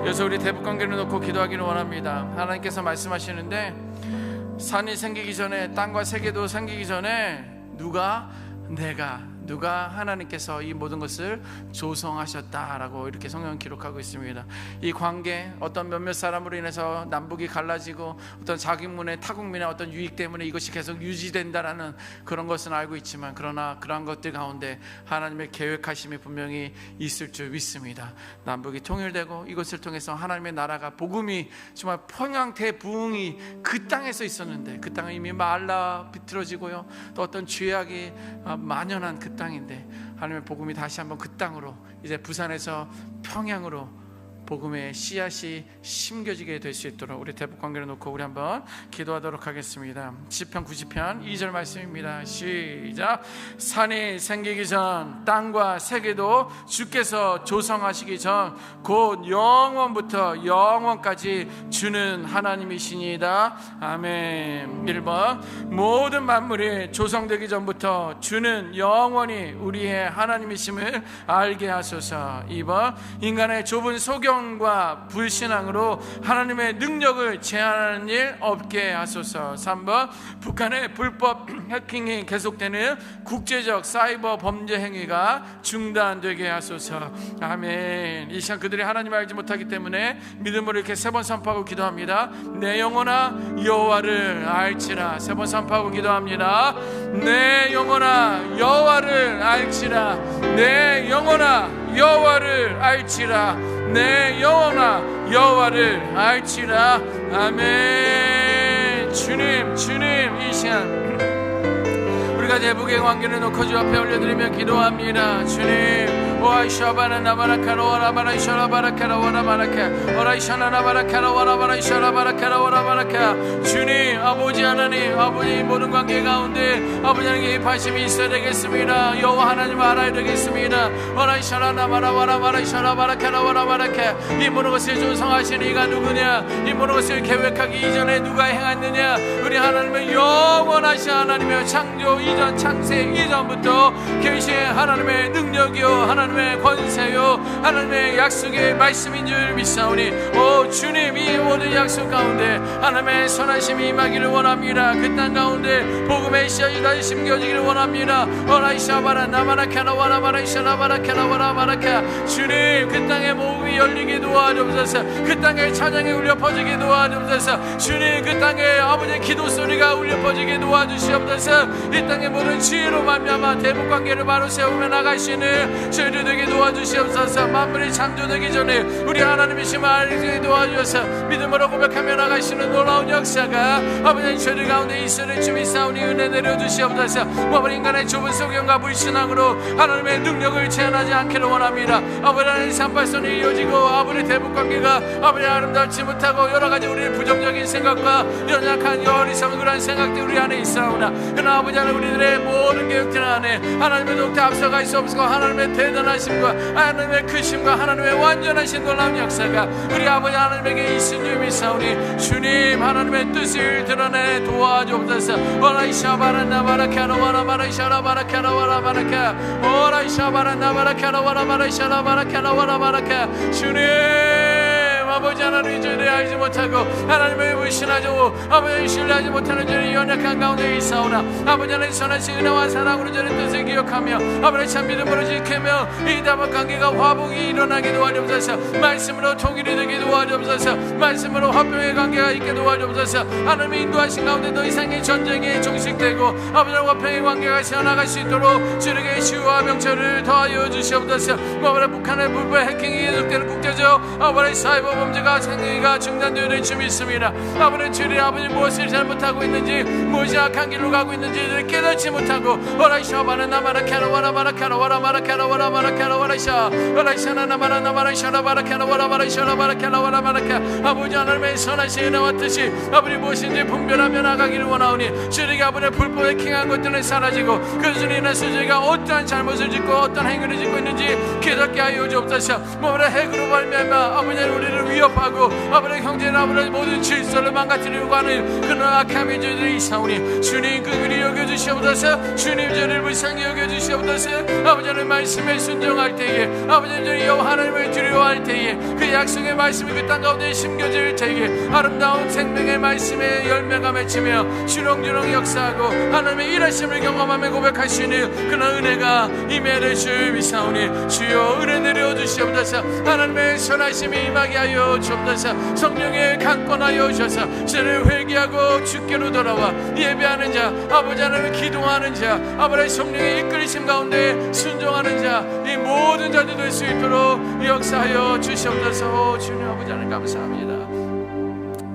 그래서 우리 대북 관계를 놓고 기도하기를 원합니다. 하나님께서 말씀하시는데 산이 생기기 전에 땅과 세계도 생기기 전에 누가 하나님께서 이 모든 것을 조성하셨다라고 이렇게 성경은 기록하고 있습니다. 이 관계 어떤 몇몇 사람으로 인해서 남북이 갈라지고 어떤 자국민의 타국민의 어떤 유익 때문에 이것이 계속 유지된다라는 그런 것은 알고 있지만 그러나 그러한 것들 가운데 하나님의 계획하심이 분명히 있을 줄 믿습니다. 남북이 통일되고 이것을 통해서 하나님의 나라가 복음이 정말 평양 대부흥이 그 땅에서 있었는데 그 땅은 이미 말라 비틀어지고요 또 어떤 죄악이 만연한 그 땅인데 하나님의 복음이 다시 한번 그 땅으로 이제 부산에서 평양으로 복음의 씨앗이 심겨지게 될 수 있도록 우리 대북관계를 놓고 우리 한번 기도하도록 하겠습니다. 시편 90편 2절 말씀입니다. 시작. 산이 생기기 전 땅과 세계도 주께서 조성하시기 전 곧 영원부터 영원까지 주는 하나님이시니이다. 아멘. 1번 모든 만물이 조성되기 전부터 주는 영원히 우리의 하나님이심을 알게 하소서. 2번 인간의 좁은 소견과 불신앙으로 하나님의 능력을 제한하는 일 없게 하소서. 3번 북한의 불법 해킹이 계속되는 국제적 사이버 범죄 행위가 중단되게 하소서. 아멘. 이 시간 그들이 하나님을 알지 못하기 때문에 믿음으로 이렇게 3번 선포하고 기도합니다. 내 영혼아 여호와를 알지라. 3번 선포하고 기도합니다. 내 영혼아 여호와를 알지라. 내 영혼아 여호와를 알지라. 내 영혼아 여호와를 알지라. 아멘. 주님 이 시간 우리가 대북의 관계를 놓고 주 앞에 올려드리며 기도합니다. 주님 오아이샤바나 나바라카라 와라바라이샤라 바라카라 와라바라카 오라이샤나 나바라카라 와라바라이샤라 바라카라 와라바라카. 주님 아버지 하나님, 아버지 모든 관계 가운데 아버지 하나님께 입하심이 있어야 되겠습니다. 여호와 하나님 알아야 되겠습니다. 오라이샤라 나바라 와라바라이샤라 바라카라 와라바라카. 이 모든 것을 조성하신 이가 누구냐? 이 모든 것을 계획하기 이전에 누가 행했느냐? 우리 하나님은 영원하신 하나님이여, 창조 이전 창세 이전부터 계신 하나님의 능력이요 하나님의 권세요 하나님의 약속의 말씀인 줄 믿사오니 오 주님 이 모든 약속 가운데 하나님의 선하심이 임하기를 원합니다. 그 땅 가운데 복음의 씨앗이 다시 심겨지기를 원합니다. 오라이샤바라 나바라카라 와라바라이샤라바라카라 와라바라카. 주님 그 땅의 모음이 열리게 도와주옵소서. 그 땅의 찬양이 울려 퍼지게 도와주옵소서. 주님 그 땅에 아버지의 기도 소리가 울려 퍼지게 도와주시옵소서. 이 땅의 모든 지혜로 말미암아 대북관계를 바로 세우며 나가시는 저희들 되게 도와주시옵소서. 만물이 창조되기 전에 우리 하나님이심을 알게 도와주셔서 믿음으로 고백하며 나가시는 놀라운 역사가 아버지 저희들 가운데 있으리 주 믿사오니 은혜 내려주시옵소서. 모든 인간의 좁은 소견과 불신앙으로 하나님의 능력을 제한하지 않기를 원합니다. 아버지 하나님 산발선이 이어지고 아버지 대북관계가 아버지 아름답지 못하고 여러가지 우리의 부정적인 생각과 연약한 어리석은 그런 생각들이 우리 안에 있사오나 그러나 아버지 하나님 우리들의 모든 계획들 안에 하나님의 독도 앞서가 있옵소서. 하나님의 대단하심과 하나님의 크심과 하나님의 완전하신 놀라운 역사가 우리 아버지 하나님에게 있은 줄 믿사오니 주님 하나님의 뜻을 드러내 도와주옵소서. 오라이샤바라 나바라카라 와라바라이샤라 바라카라 와라바라카 오라이샤바라 나바라카라 와라바라이샤라 바라카라 와라바라카. 주님 아버지 하나님 저희들이 알지 못하고 하나님을 불신하죠 아버지 신뢰하지 못하는 저희 연약한 가운데 있사오나 아버지 하나님 선하신 은혜와 사랑으로 저희 뜻을 기억하며 아버지 참 믿음으로 지키며 이 다방관계가 화복이 일어나게 도와주옵소서. 말씀으로 통일이 되게 도와주옵소서. 말씀으로 화평의 관계가 있게 도와주옵소서. 하나님의 인도하신 가운데 더 이상의 전쟁에 종식되고 아버지와 화평의 관계가 세워나갈 수 있도록 주에게 치유와 명철을 더하여 주시옵소서. 아버지 북한의 불법 해킹이 계속되는 국제적 아버지 사이버 범죄가 생기가 중단되는 줄 믿습니다. 아버지 주님 아버지 무엇을 잘못하고 있는지 무엇이 악한 길로 가고 있는지 깨닫지 못하고 오라이샤바나 나마라카라 와라바라카라 와라바라카라 와라바라카라 와라이샤 오라이샤나 나마라 나마라이샤라 바라카라 와라바라이샤라 바라카라 와라바라카. 아버지 하나님의 선하신 은혜와 뜻이 아버지 무엇인지 분별하며 나가기를 원하오니 주님이 아버지 불법 해킹한 것들은 사라지고 그것으로 인해서 저희가 어떠한 잘못을 짓고 어떠한 행위를 짓고 있는지 깨닫게 하여 주옵소서. 뭐라 핵으로 말미암아 아버지 우리를 위협하고 아버지 형제나 아버지 모든 질서를 망가뜨리려고 하는 그런 악함이 저희들이 있사오니 주님 그 일이 여겨주시옵소서. 주님 저희를 불쌍히 여겨주시옵소서. 아버지 하나님 말씀에 순종할 때에 아버지 저희 여호와 하나님을 두려워할 때에 그 약속의 말씀이 그 땅 가운데 심겨질 때에 아름다운 생명의 말씀에 열매가 맺히며 주렁주렁 역사하고 하나님의 일하심을 경험하며 고백할 수 있는 그런 은혜가 임해를 줄 믿사오니 주여 은혜 내려주시옵소서. 하나님의 선하심이 임하게 하여 주옵소서. 성령에 강권하여 주셔서 저를 회개하고 주께로 돌아와 예배하는 자 아버지 하나님을 기도하는 자 아버지 성령의 이끌리심 가운데 순종하는 자 이 모든 자들 될 수 있도록 역사하여 주시옵소서. 주님 아버지 하나님 감사합니다.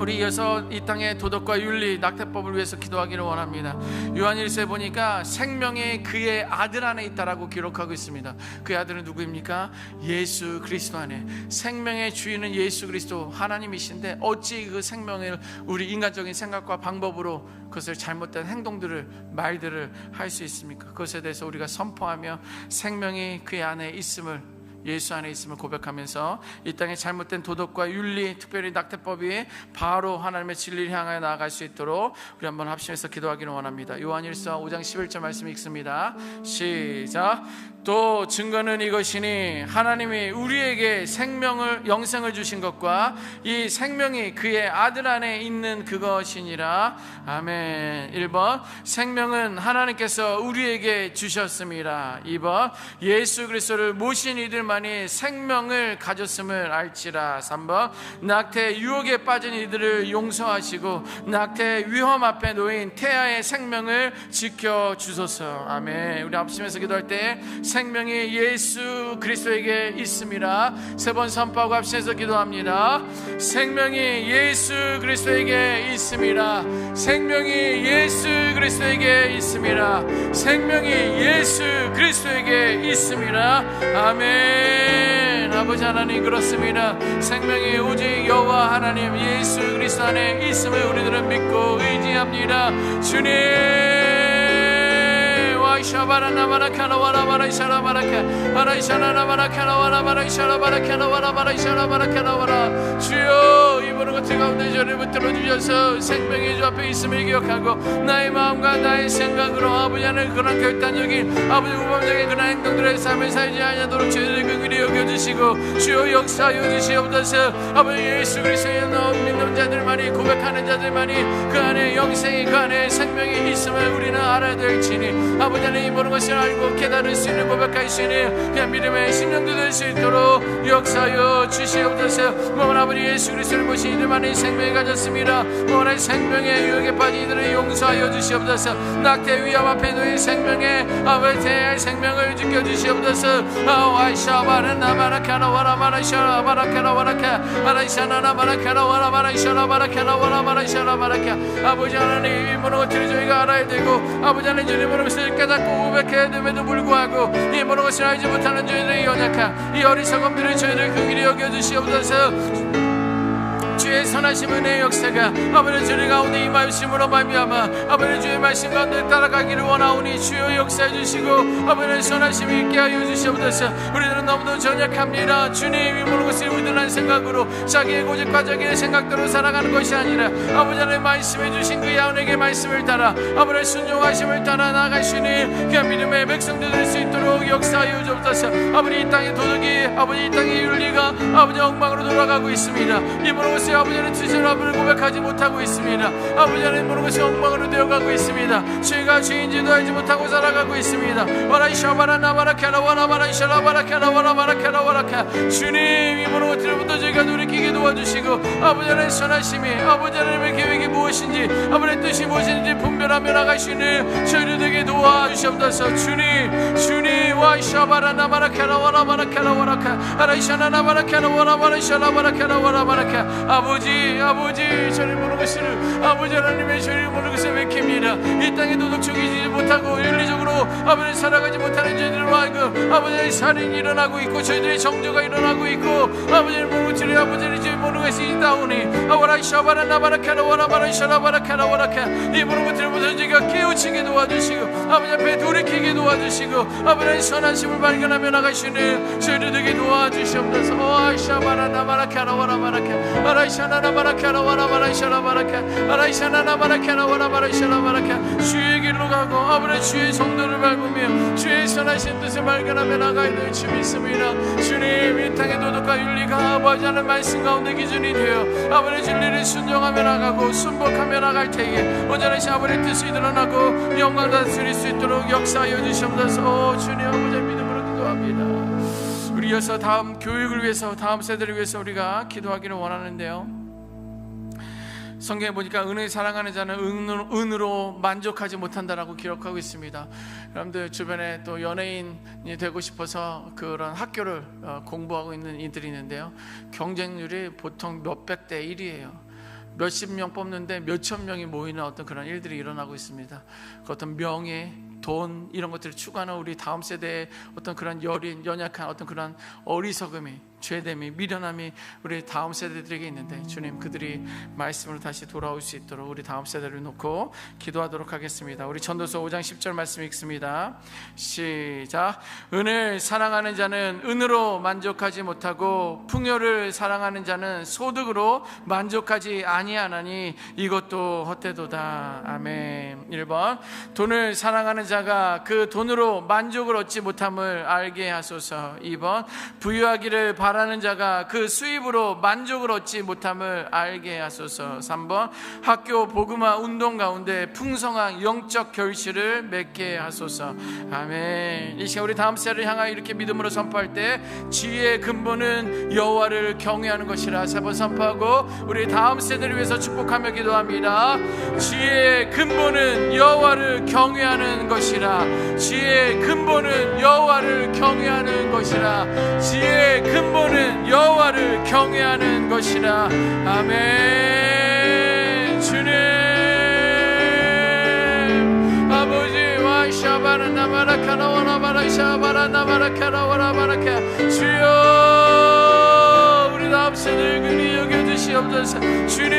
우리 이어서 이 땅의 도덕과 윤리, 낙태법을 위해서 기도하기를 원합니다. 요한일서에 보니까 생명이 그의 아들 안에 있다라고 기록하고 있습니다. 그의 아들은 누구입니까? 예수 그리스도 안에. 생명의 주인은 예수 그리스도 하나님이신데 어찌 그 생명을 우리 인간적인 생각과 방법으로 그것을 잘못된 행동들을, 말들을 할 수 있습니까? 그것에 대해서 우리가 선포하며 생명이 그의 안에 있음을, 예수 안에 있음을 고백하면서 이 땅의 잘못된 도덕과 윤리, 특별히 낙태법이 바로 하나님의 진리를 향하여 나아갈 수 있도록 우리 한번 합심해서 기도하기를 원합니다. 요한일서 5장 11절 말씀 읽습니다. 시작. 또 증거는 이것이니 하나님이 우리에게 영생을 주신 것과 이 생명이 그의 아들 안에 있는 그것이니라. 아멘. 1번, 생명은 하나님께서 우리에게 주셨습니다. 2번, 예수 그리스도를 모신 이들만이 생명을 가졌음을 알지라. 3번, 낙태 유혹에 빠진 이들을 용서하시고 낙태 위험 앞에 놓인 태아의 생명을 지켜주소서. 아멘. 우리 합심해서 기도할 때 생명이 예수 그리스도에게 있습니다. 세 번 선포하고 합심해서 기도합니다. 생명이 예수 그리스도에게 있습니다. 생명이 예수 그리스도에게 있습니다. 생명이 예수 그리스도에게 있습니다. 아멘. 아버지 하나님, 그렇습니다. 생명이 오직 여호와 하나님 예수 그리스도 안에 있음을 우리들은 믿고 의지합니다. 주님, 주여, 이 모든 것들 가운데 저를 붙들어 주셔서 생명의 주 앞에 있음을 기억하고 나의 마음과 나의 생각으로 아버지 하나님 그런 결단적인 아버지 우범적인 그런 행동들의 삶을 살지 않도록 저희를 긍휼히 여겨주시고 주여 역사하여 주시옵소서. 아버지 예수 그리스도의 믿는 자들만이, 고백하는 자들만이 그 안에 영생이, 그 안에 생명이 있음을 우리는 알아야 될지니 아버지 하나님 이 모든 것을 알고 깨달을 수 있는, 고백할 수 있는 그냥 믿음의 심령도 될 수 있도록 역사하여 주시옵소서. 모든 아버지 예수 그리스도를 모신 이들만이 생명이 가졌습니다. 모든 생명의 유혹에 빠진 이들을 용서하여 주시옵소서. 낙태 위험 앞에 놓인 생명의 아버지의 생명을 지켜주시옵소서. 아와이샤바는 나마라카나 와라마라샤라 바라카나 와라카 아라이샤나나 바라카나 와라마라샤라 바라카나 와라마라샤라 바라카. 아버지 하나님, 이 모든 것들을 저희가 알아야 되고 아버지 하나님 주님 모든 것을 깨닫고 고백해야 됨에도 불구하고 이 모든 것을 알지 못하는 저희들의 연약한 이 어리석음들을 저희들 긍휼히 여겨주시옵소서. 주의 선하심 은혜의 역사가 아버지 저희 가운데 임하심으로 말미암아 아버지 주의 말씀 가운데 따라가기를 원하오니 주여 역사해 주시고 아버지 선하심 있게 하여 주시옵소서. 우리들은 너무도 전약합니다. 주님, 이 모든 것을 우둔한 생각으로 자기의 고집과 자기의 생각대로 살아가는 것이 아니라 아버지 하나님 말씀해 주신 그 야혼에게 말씀을 따라 아버지 순종하심을 따라 나아가시니 그 믿음의 백성들 될 수 있도록 역사하여 주옵소서. 아버지 이 땅의 도덕이, 아버지 이 땅의 윤리가 아버지 엉망으로 돌아가고 있습니다. 이 모든 것을 아버지는 주시는 아버지를 고백하지 못하고 있습니다. 아버지 하나님 모든 것이 엉망으로 되어가고 있습니다. 죄가 죄인지도 알지 못하고 살아가고 있습니다. 주님, 이 모든 것들부터 저희가 돌이키게 도와주시고 아버지 하나님의 선하심이, 아버지 하나님의 계획이 무엇인지, 아버지의 뜻이 무엇인지 분별하며 나가시는 저희를 되게 도와주시옵소서. 주님 와이샤바라나 마라카라 와라마라카라 와라카 아라이샤나나 마라카라 와라마라샤라 마라카라 와라마라카. 아버지 저를 모르는 것을 아버지 하나님의 저를 모르는 것을 맥힙니다. 이 땅에 도덕적이지 못하고 윤리적으로 아버지 살아가지 못하는 저희들로 하여금 아버지의 살인이 일어나고 있고 저희들의 정죄가 일어나고 있고 아버지를 모르는 것을 아버지를 저희 모르는 것이 있다오니 아와라이샤바라나바라카라 와라마라샤라바라카라 와라카. 이 모든 것들을 모두 저희가 깨우치게 도와주시고 아버지 앞에 돌이키게 도와주시고 아버지의 선하심을 발견하며 나가시는 저희들 되게 도와주시옵소서. 아이샤바라나바라카라 와라마라카 아라이샤나나 바라카라 와라마라이샤라 바라카 아라이샤나나 바라카라 와라마라이샤라 바라카. 주의 길로 가고 아버지 주의 성도를 밟으며 주의 선하신 뜻을 발견하며 나가야 될 줄 믿습니다. 주님, 이 땅의 도덕과 윤리가 아버지 하는 말씀 가운데 기준이 되어 아버지 진리를 순종하며 나가고 순복하며 나갈 때에 온전하신 아버지의 뜻이 드러나고 영광 다스릴 수 있도록 역사하여 주시옵소서. 주님, 아버지의 믿음으로 기도합니다. 우리 이어서 다음 교육을 위해서, 다음 세대를 위해서 우리가 기도하기를 원하는데요, 성경에 보니까 은을 사랑하는 자는 은으로 만족하지 못한다라고 기록하고 있습니다. 여러분들 주변에 또 연예인이 되고 싶어서 그런 학교를 공부하고 있는 이들이 있는데요, 경쟁률이 보통 몇백 대 1이에요. 몇십 명 뽑는데 몇천 명이 모이는 어떤 그런 일들이 일어나고 있습니다. 그 어떤 명예, 돈 이런 것들을 추구하는 우리 다음 세대의 어떤 그런 여린, 연약한 어떤 그런 어리석음이, 죄됨이, 미련함이 우리 다음 세대들에게 있는데, 주님 그들이 말씀으로 다시 돌아올 수 있도록 우리 다음 세대를 놓고 기도하도록 하겠습니다. 우리 전도서 5장 10절 말씀 읽습니다. 시작. 은을 사랑하는 자는 은으로 만족하지 못하고 풍요를 사랑하는 자는 소득으로 만족하지 아니하나니 이것도 헛되도다. 아멘. 1번, 돈을 사랑하는 자가 그 돈으로 만족을 얻지 못함을 알게 하소서. 2번, 부유하기를 바라는 자가 그 수입으로 만족을 얻지 못함을 알게 하소서. 3번, 학교 복음화 운동 가운데 풍성한 영적 결실을 맺게 하소서. 아멘. 이 시간 우리 다음 세대를 향하여 이렇게 믿음으로 선포할 때, 지혜의 근본은 여호와를 경외하는 것이라 3번 선포하고 우리 다음 세대를 위해서 축복하며 기도합니다. 지혜의 근본은 여호와를 경외하는 것이라. 지혜의 근본은 여호와를 경외하는 것이라. 지혜의 근본은 여호와를 경외하는 것이라. 아멘. 주님 아버지, 와샤바라 나바라카라 와라바라 샤바라 나바라카라 와라바라카. 주여 우리 다음 세대를 그리 여겨주시옵소서. 주님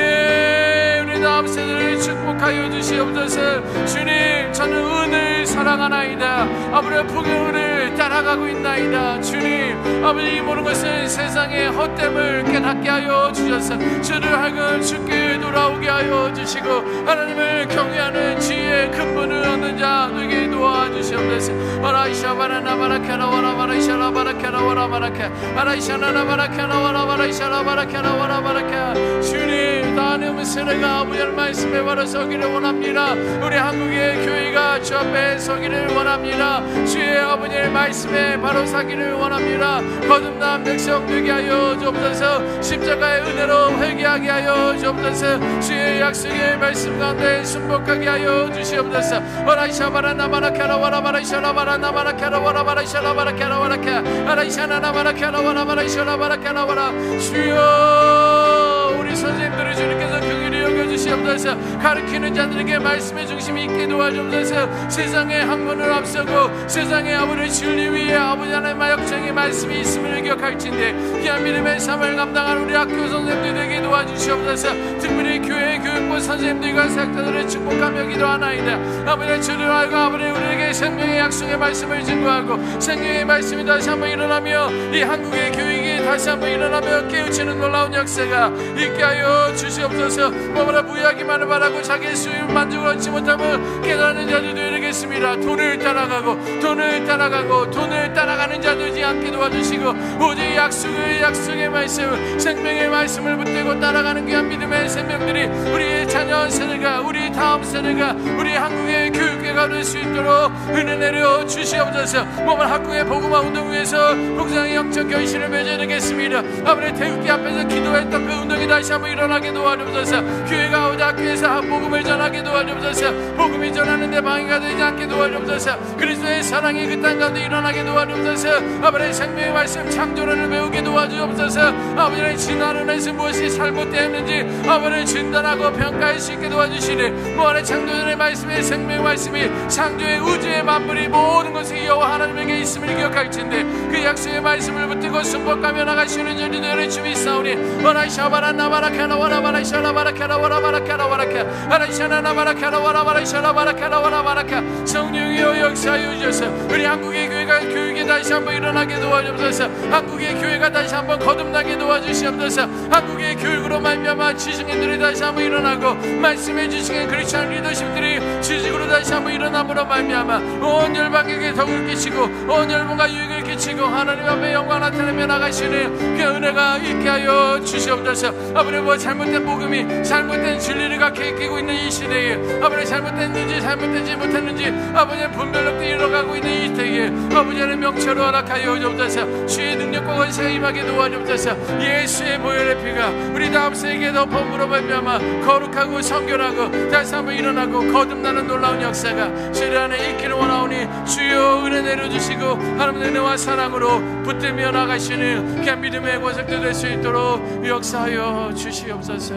우리 다음 세대를 축복하여 주시옵소서. 주님, 저는 은을 사랑하나이다. 아버지, 풍요를 따라가고 있나이다. 주님, 아버지, 이 모든 것은 세상의 헛됨을 깨닫게 하여 주셔서 저를 하여금 주께 돌아오게 하여 주시고 하나님을 경외하는 지혜의 근본을 얻는 자 되게 도와주시옵소서. 아라이샤바라나바라카라 와라바라이샤라바라카라 와라바라카 아라이샤나나바라카라 와라바라이샤라바라카라 와라바라카. 주님, 나는 세례가 아버지의 말씀에 바로 서기를 원합니다. 우리 한국의 교회가 주 앞에 서기를 원합니다. 주의 아버지의 말씀에 바로 서기를 원합니다. 거듭난 백성 되게 하여 주옵소서. 십자가의 은혜로 회개하게 하여 주옵소서. 주의 약속의 말씀 가운데 순복하게 하여 주시옵소서. 와라이샤바라나바라카라 와라바라이샤라바라나바라카라 와라바라이샤라바라카라 와라카 아라이샤나나바라카라 와라바라이샤라바라카라 와라. 주여, 우리 선생님들을 주님께서 긍휼히 여겨주시옵소서. 가르치는 자들에게 말씀의 중심이 있게 도와주옵소서. 세상의 학문을 앞서고 세상의 아버지 진리 위에 아버지 하나님의 역정의 말씀이 있음을 기억할진대 귀한 믿음의 삶을 감당하는 우리 학교 선생님들에게 도와주시옵소서. 특별히 교회 교육부 선생님들과 사역자들을 축복하며 기도하나이다. 아버지, 주를 알고 아버지 우리에게 생명의 약속의 말씀을 증거하고 생명의 말씀이 다시 한번 일어나며 이 한국의 교육이 다시 한번 일어나며 깨우치는 놀라운 역사가 있게 하여 주시옵소서. 뭐보다 부유하기만을 바라고 자기의 수입을 만족을 얻지 못함을 깨닫는 자들도 이르겠습니다. 돈을 따라가고 돈을 따라가는 자 되지 않게 도와주시고 오직 약속의 말씀, 생명의 말씀을 붙들고 따라가는 귀한 믿음의 생명들이 우리의 자녀 세대가, 우리 다음 세대가, 우리 한국의 교육계가 될 수 있도록 은혜 내려 주시옵소서. 몸을 한국의 복음화 운동 위해서 풍성한 영적 결실을 맺어야 되겠습니다. 아버지, 태극기 앞에서 기도했던 그 운동이 다시 한번 일어나게 도와주옵소서. 교회가 오자 학교에서 복음을 전하게 도와주옵소서. 복음이 전하는데 방해가 되지 않게 도와주옵소서. 그리스도의 사랑이 그 땅 가운데 일어나게 도와주옵소서. 아버지, 생명의 말씀 창조론을 배우게 도와주옵소서. 아버지의 진화론에서 무엇이 잘못되었는지 아버지를 진단하고 평가할 수 있게 도와주시니 무한의 창조전의 말씀의 생명의 말씀이 창조의 우주의 만물이 모든 것이 여호와 하나님에게 있음을 기억할진대 그 약속의 말씀을 붙들고 순복하며 나가시는 저리 되는 주이 사오니 와라이샤바라나바라카라 와라바라이샤라바라카라 와라바라카라 와라카 아라이샤나나바라카라 와라바라이샤라바라카라 와라바라카. 성령이여 역사하여 주셔서 우리 한국의 교회가 교육이 다시 한번 일어나게 도와주옵소서. 한국의 교회가 다시 한번 거듭나게 도와주시옵소서. 한국의 교육으로 말미암아 지식인들이 다시 한번 일어나고 말씀해 주시는 크리스찬 리더십들이 지식으로 다시 한번 일어남으로 말미암아 온 열방에게 덕을 끼치고 온 열방과 유익을 끼치고 하나님 앞에 영광 나타내며 나가시는 그 은혜가 있게 하여 주시옵소서. 아버지, 뭐 잘못된 복음이 잘못된 진리를 갖게 끼고 있는 이 시대에 아버지, 잘못됐는지 잘못되지 못했는지 아버지 분별력도 일어가고 있는 이 때에 아버지의 명체로 허락하여 주옵소서. 주의 능력과 권세가 임하게 도와주옵소서. 예수의 보혈의 피가 우리 다음 세계에 덮어물어 말미암아 거룩하고 성결하고 다시 한번 일어나고 거듭나는 놀라운 역사가 주의 안에 있기를 원하오니 주여 은혜 내려주시고 하나님의 은혜와 사랑으로 붙들며 나가시는 귀한 믿음의 권속들 될 수 있도록 역사하여 주시옵소서.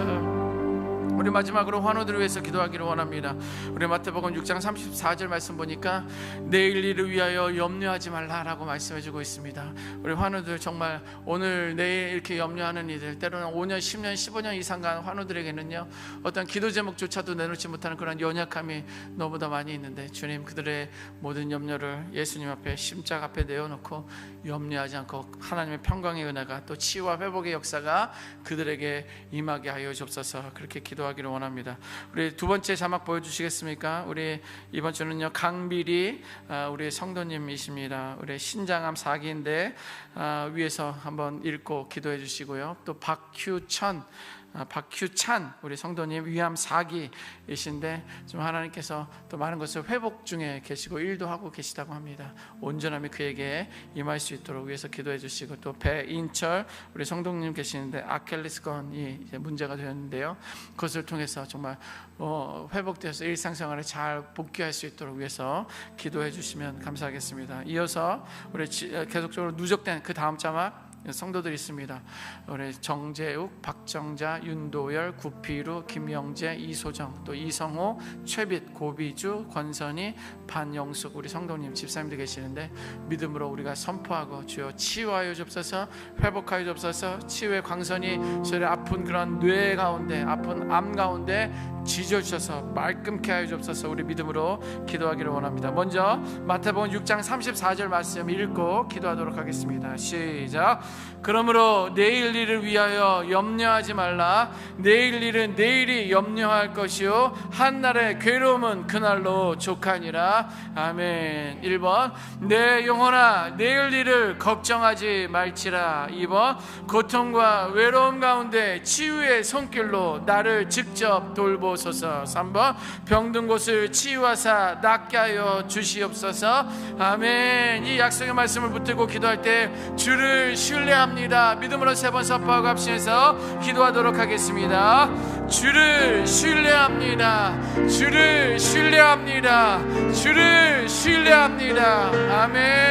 우리 마지막으로 환우들을 위해서 기도하기를 원합니다. 우리 마태복음 6장 34절 말씀 보니까 내일 일을 위하여 염려하지 말라라고 말씀해주고 있습니다. 우리 환우들 정말 오늘 내일 이렇게 염려하는 이들, 때로는 5년 10년 15년 이상 간 환우들에게는요 어떤 기도 제목조차도 내놓지 못하는 그런 연약함이 너무나 많이 있는데, 주님 그들의 모든 염려를 예수님 앞에 십자가 앞에 내어놓고 염려하지 않고 하나님의 평강의 은혜가 또 치유와 회복의 역사가 그들에게 임하게 하여 주옵소서. 그렇게 기도하기를 원합니다. 우리 두 번째 자막 보여주시겠습니까? 우리 이번 주는요 강비리 우리 성도님이십니다. 우리 신장암 4기인데 위에서 한번 읽고 기도해 주시고요. 또 박규찬 우리 성도님 위암 4기이신데 좀 하나님께서 또 많은 것을 회복 중에 계시고 일도 하고 계시다고 합니다. 온전함이 그에게 임할 수 있도록 위해서 기도해 주시고, 또 배인철 우리 성도님 계시는데 아킬레스건이 이제 문제가 되었는데요, 그것을 통해서 정말 회복되어서 일상생활에 잘 복귀할 수 있도록 위해서 기도해 주시면 감사하겠습니다. 이어서 우리 계속적으로 누적된 그 다음 자막 성도들이 있습니다. 우리 정재욱, 박정자, 윤도열, 구피루, 김영재, 이소정, 또 이성호, 최빛, 고비주, 권선희, 반영숙 우리 성도님 집사님들 계시는데 믿음으로 우리가 선포하고 주여 치유하여 주옵소서, 회복하여 주옵소서. 치유의 광선이 저희의 아픈 그런 뇌 가운데, 아픈 암 가운데 지져주셔서 말끔케 하여 주옵소서. 우리 믿음으로 기도하기를 원합니다. 먼저 마태복음 6장 34절 말씀 읽고 기도하도록 하겠습니다. 시작. 그러므로 내일 일을 위하여 염려하지 말라. 내일 일은 내일이 염려할 것이요 한날의 괴로움은 그날로 족하니라. 아멘. 1번 내 영혼아 내일 일을 걱정하지 말지라. 2번 고통과 외로움 가운데 치유의 손길로 나를 직접 돌보소서. 3번 병든 곳을 치유하사 낫게 하여 주시옵소서. 아멘. 이 약속의 말씀을 붙들고 기도할 때 주를 신뢰합니다. 믿음으로 3번 선포하고 합심해서 기도하도록 하겠습니다. 주를 신뢰합니다. 주를 신뢰합니다. 주를 신뢰합니다. 아멘.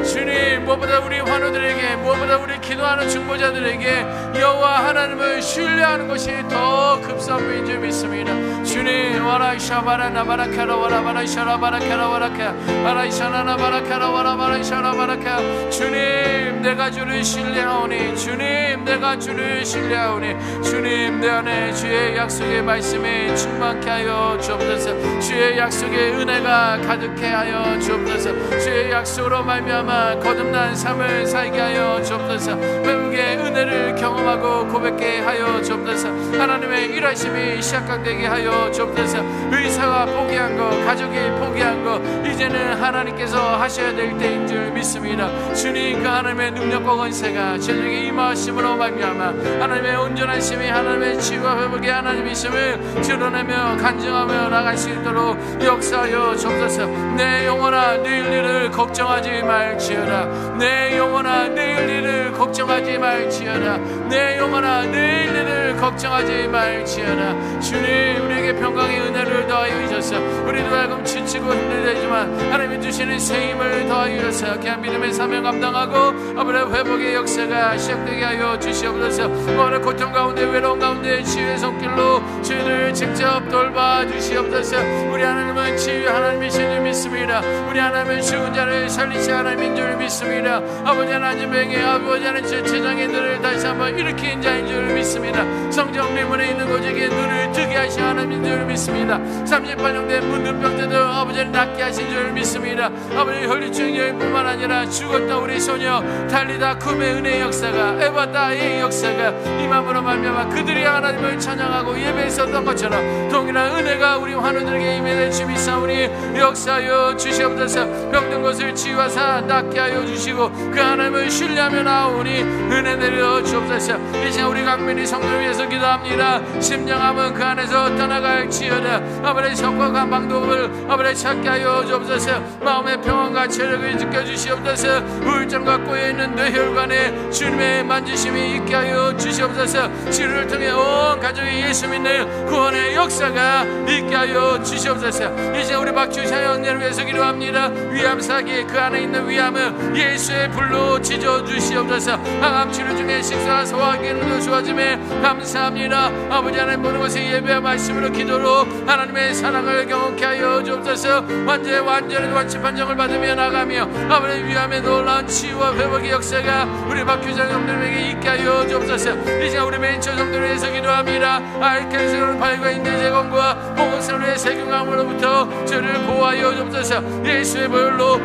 주님 무엇보다 우리 환우들에게, 무엇보다 우리 기도하는 중보자들에게 여호와 하나님을 신뢰하는 것이 더 급선무인 줄 믿습니다. 주님 와라이샤바라나 바라카라 와라바라이샤라 바라카라 와라카 와라이샤나나 바라카라 와라바라이샤라 바라카. 주님 내가 주를 신뢰하오니, 주님 내가 주를 신뢰하오니, 주님 내 안에 주의 약속의 말씀이 충만케 하여 주옵소서. 주의 약속의 은혜가 가득해 하여 주옵소서. 주의 약속으로 말미암아 거듭난 삶을 살게 하여 주옵소서. 회복의 은혜를 경험하고 고백게 하여 주옵소서. 하나님의 일하심이 시작되게 하여 주옵소서. 의사가 포기한 거, 가족이 포기한 거 이제는 하나님께서 하셔야 될 때인 줄 믿습니다. 주님 그 하나님의 능력과 권세가 저에게 임하심으로 말미암아 하나님의 온전하심이, 하나님의 치유와 회복의 하나님이심을 드러내며 간증하며 나갈 수 있도록 역사하여 주옵소서. 내 영혼아 내일 일을 걱정하지 말지어다. 내 영혼아 내일 일을 걱정하지 말지어다. 내 영혼아 내일 일을 걱정하지 말지어다. 주님 우리에게 평강의 은혜를 더하여 주셔서 우리도 하여금 지치고 힘들지만 하나님이 주시는 새 힘을 더하여 주셔서 그냥 믿음의 사명 감당하고 아버지의 회복의 역사가 시작되게 하여 주시옵소서. 오늘 고통 가운데, 외로움 가운데 치유의 손길로 저희를 직접 돌봐 주시옵소서. 우리 하나님은 치유 하나님이신 줄 믿습니다. 우리 하나님은 죽은 자를 살리시 하나님인 줄 믿습니다. 아버지 하나님에게 아버지 하나님 제장인들을 다시 한번 일으킨 자인 줄 믿습니다. 성령 미문에 있는 고직에 눈을 뜨게 하신 하나님인 줄 믿습니다. 38년 된 문둥병자도 아버지를 낫게 하신 줄 믿습니다. 아버지 혈류증 여인뿐만 아니라 죽었던 우리 소녀 달리다 쿰의 은혜의 역사가, 에바다의 역사가 임함으로 말미암아 그들이 하나님을 찬양하고 예배했었던 것처럼 동일한 은혜가 우리 환우들에게 임해 주 믿사오니 역사하여 주시옵소서. 병든 것을 치유하사 낫게 하여 주시고 그 하나님을 신뢰하며 나오니 은혜 내려 주옵소서. 이제 우리 강민이 성도를 위해서 기도합니다. 심령함은 그 안에서 떠나갈지어다. 아버지 성과가 방법을 아버지 찾게 하여 주옵소서. 마음의 평안과 체력을 지켜주시옵소서. 우울증과 꼬여있는 뇌혈관에 주님의 만지심이 있게 하여 주시옵소서. 치료를 통해 온 가족이 예수 믿는 구원의 역사가 있게 하여 주시옵소서. 이제 우리 박주샤 형제를 위해서 기도합니다. 위암 사기 그 안에 있는 위암은 예수의 불로 찢어 주시옵소서. 항암 치료 중에 식사와 소화 좋아하기는 좋아짐에 감사합니다. 아버지 하나님 모든 것에 예배와 말씀으로 기도로 하나님의 사랑을 경험케 하여 주옵소서. 완전히 완치 판정을 받으며 나가며 아버지 위함의 놀라운 치유와 회복의 역사가 우리 박규장 성도님에게 있게 하여 주옵소서. 이 시간 우리 맨처 성도를 위해서 기도합니다. 알케스는 발과 인대 제공과 홍성의 세균감으로부터 저를 보호하여 주옵소서. 예수의 보혈로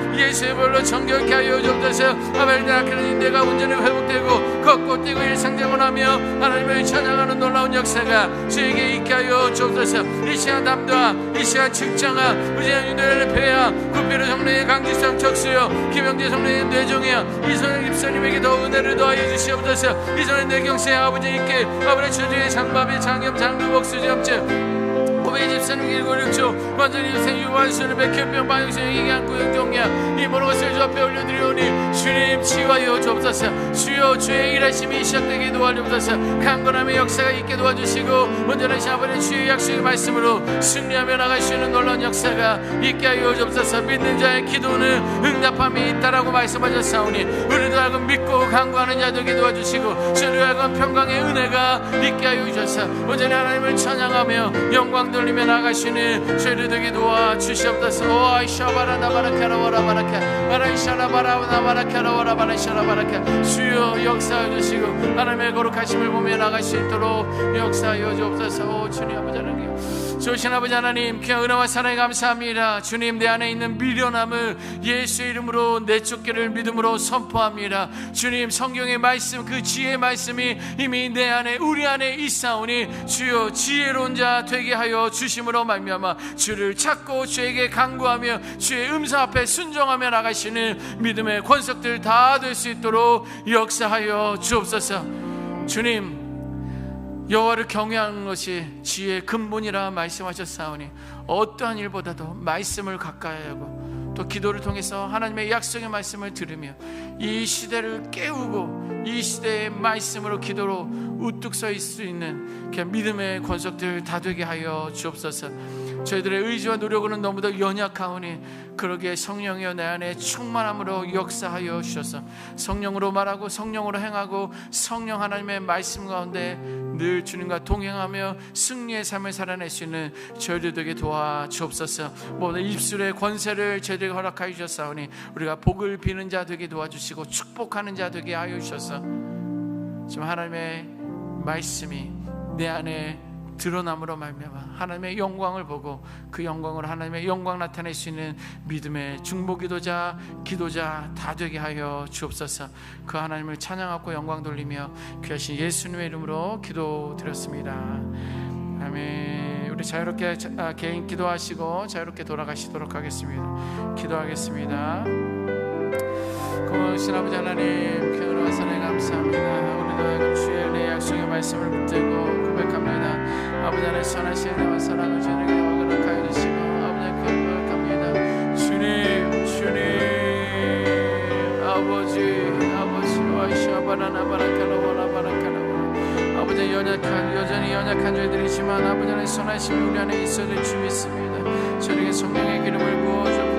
정결케 하여 주옵소서. 아벨 아크는 인대가 온전히 회복되고 걷고 뛰고 일상생활하며 하나님을 찬양하는 놀라운 역사가 저에게 있게 하여 주옵소서. 이 시간 담도와 이 시간 측정아 우지한 윤도열 폐하 구피로 성령의 강지성 척수여 김영재 성령의 뇌종이여 이소영 집사님에게 더 은혜를 더하여 주시옵소서. 이소영 뇌경세 아버지 있게 아버지 주주의 장밥의 장염 장루복 수지염증 고백의 집사님 196조 완전히 유생 유한수는 백혈병 방역성 이기한구 영종이야 이 모든 것을 주 앞에 올려드리오니 주님 치유하여 주옵소서. 주여 주의 일하심이 시작되게 도와주옵소서. 강건함의 역사가 있게 도와주시고 온전하신 아버지 주의 약속의 말씀으로 승리하며 나가시는 놀라운 역사가 있게 하여 주옵소서. 믿는 자의 기도는 응답함이 있다라고 말씀하셨사오니 우리도 하여금 믿고 간구하는 자 되게 도와주시고 저를 하여금 평강의 은혜가 있게 하여 주셔서 온전히 하나님을 찬양하며 영광 돌리며 나가시는 저희를 되게 도와주시옵소서. 아이샤바라 나바라카라 와라바라카 아라이샤라바라 나바라카라 와라바라샤라바라카 주여 역사하여 주시고 하나님의 거룩하심을 보며 나갈 수 있도록 역사하여 주옵소서. 주님 아버지 하나님 좋으신 아버지 하나님 귀한 은혜와 사랑에 감사합니다. 주님 내 안에 있는 미련함을 예수의 이름으로 내쫓기를 믿음으로 선포합니다. 주님 성경의 말씀 그 지혜의 말씀이 이미 내 안에 우리 안에 있사오니 주여 지혜로운 자 되게 하여 주심으로 말미암아 주를 찾고 주에게 간구하며 주의 음성 앞에 순종하며 나가시는 믿음의 권속들 다 될 수 있도록 역사하여 주옵소서. 주님 여호와를 경외하는 것이 지혜의 근본이라 말씀하셨사오니 어떠한 일보다도 말씀을 가까이 하고 또 기도를 통해서 하나님의 약속의 말씀을 들으며 이 시대를 깨우고 이 시대의 말씀으로 기도로 우뚝 서 있을 수 있는 믿음의 권속들 다 되게 하여 주옵소서. 저희들의 의지와 노력은 너무도 연약하오니 그러기에 성령이여 내 안에 충만함으로 역사하여 주셔서 성령으로 말하고 성령으로 행하고 성령 하나님의 말씀 가운데 늘 주님과 동행하며 승리의 삶을 살아낼 수 있는 저희들 되게 도와주옵소서. 모든 입술의 권세를 저희들에게 허락하여 주셨사오니 우리가 복을 비는 자 되게 도와주시고 축복하는 자 되게 하여 주셔서 지금 하나님의 말씀이 내 안에 드러남으로 말미암아 하나님의 영광을 보고 그 영광으로 하나님의 영광 나타낼 수 있는 믿음의 중보기도자 기도자 다 되게 하여 주옵소서. 그 하나님을 찬양하고 영광 돌리며 귀하신 예수님의 이름으로 기도드렸습니다. 아멘. 우리 자유롭게 개인 기도하시고 자유롭게 돌아가시도록 하겠습니다. 기도하겠습니다. 고마우신 아버지 하나님 귀한 은혜와 감사합니다. 우리도 하여금 주의 은혜의 약속의 말씀을 붙들고 고백합니다. 아버지 하나님 선하신 은혜와 사랑을 저에게 허락하여 주시고 아버지 고백합니다. 주님 아버지 와이샤바라나바라카라와라바라카라와 아버지 여전히 연약한 저희들이지만 아버지 하나님 선하신 우리 안에 있어야 될 주 믿습니다. 저에게 성령의 기름을 부어주옵소서.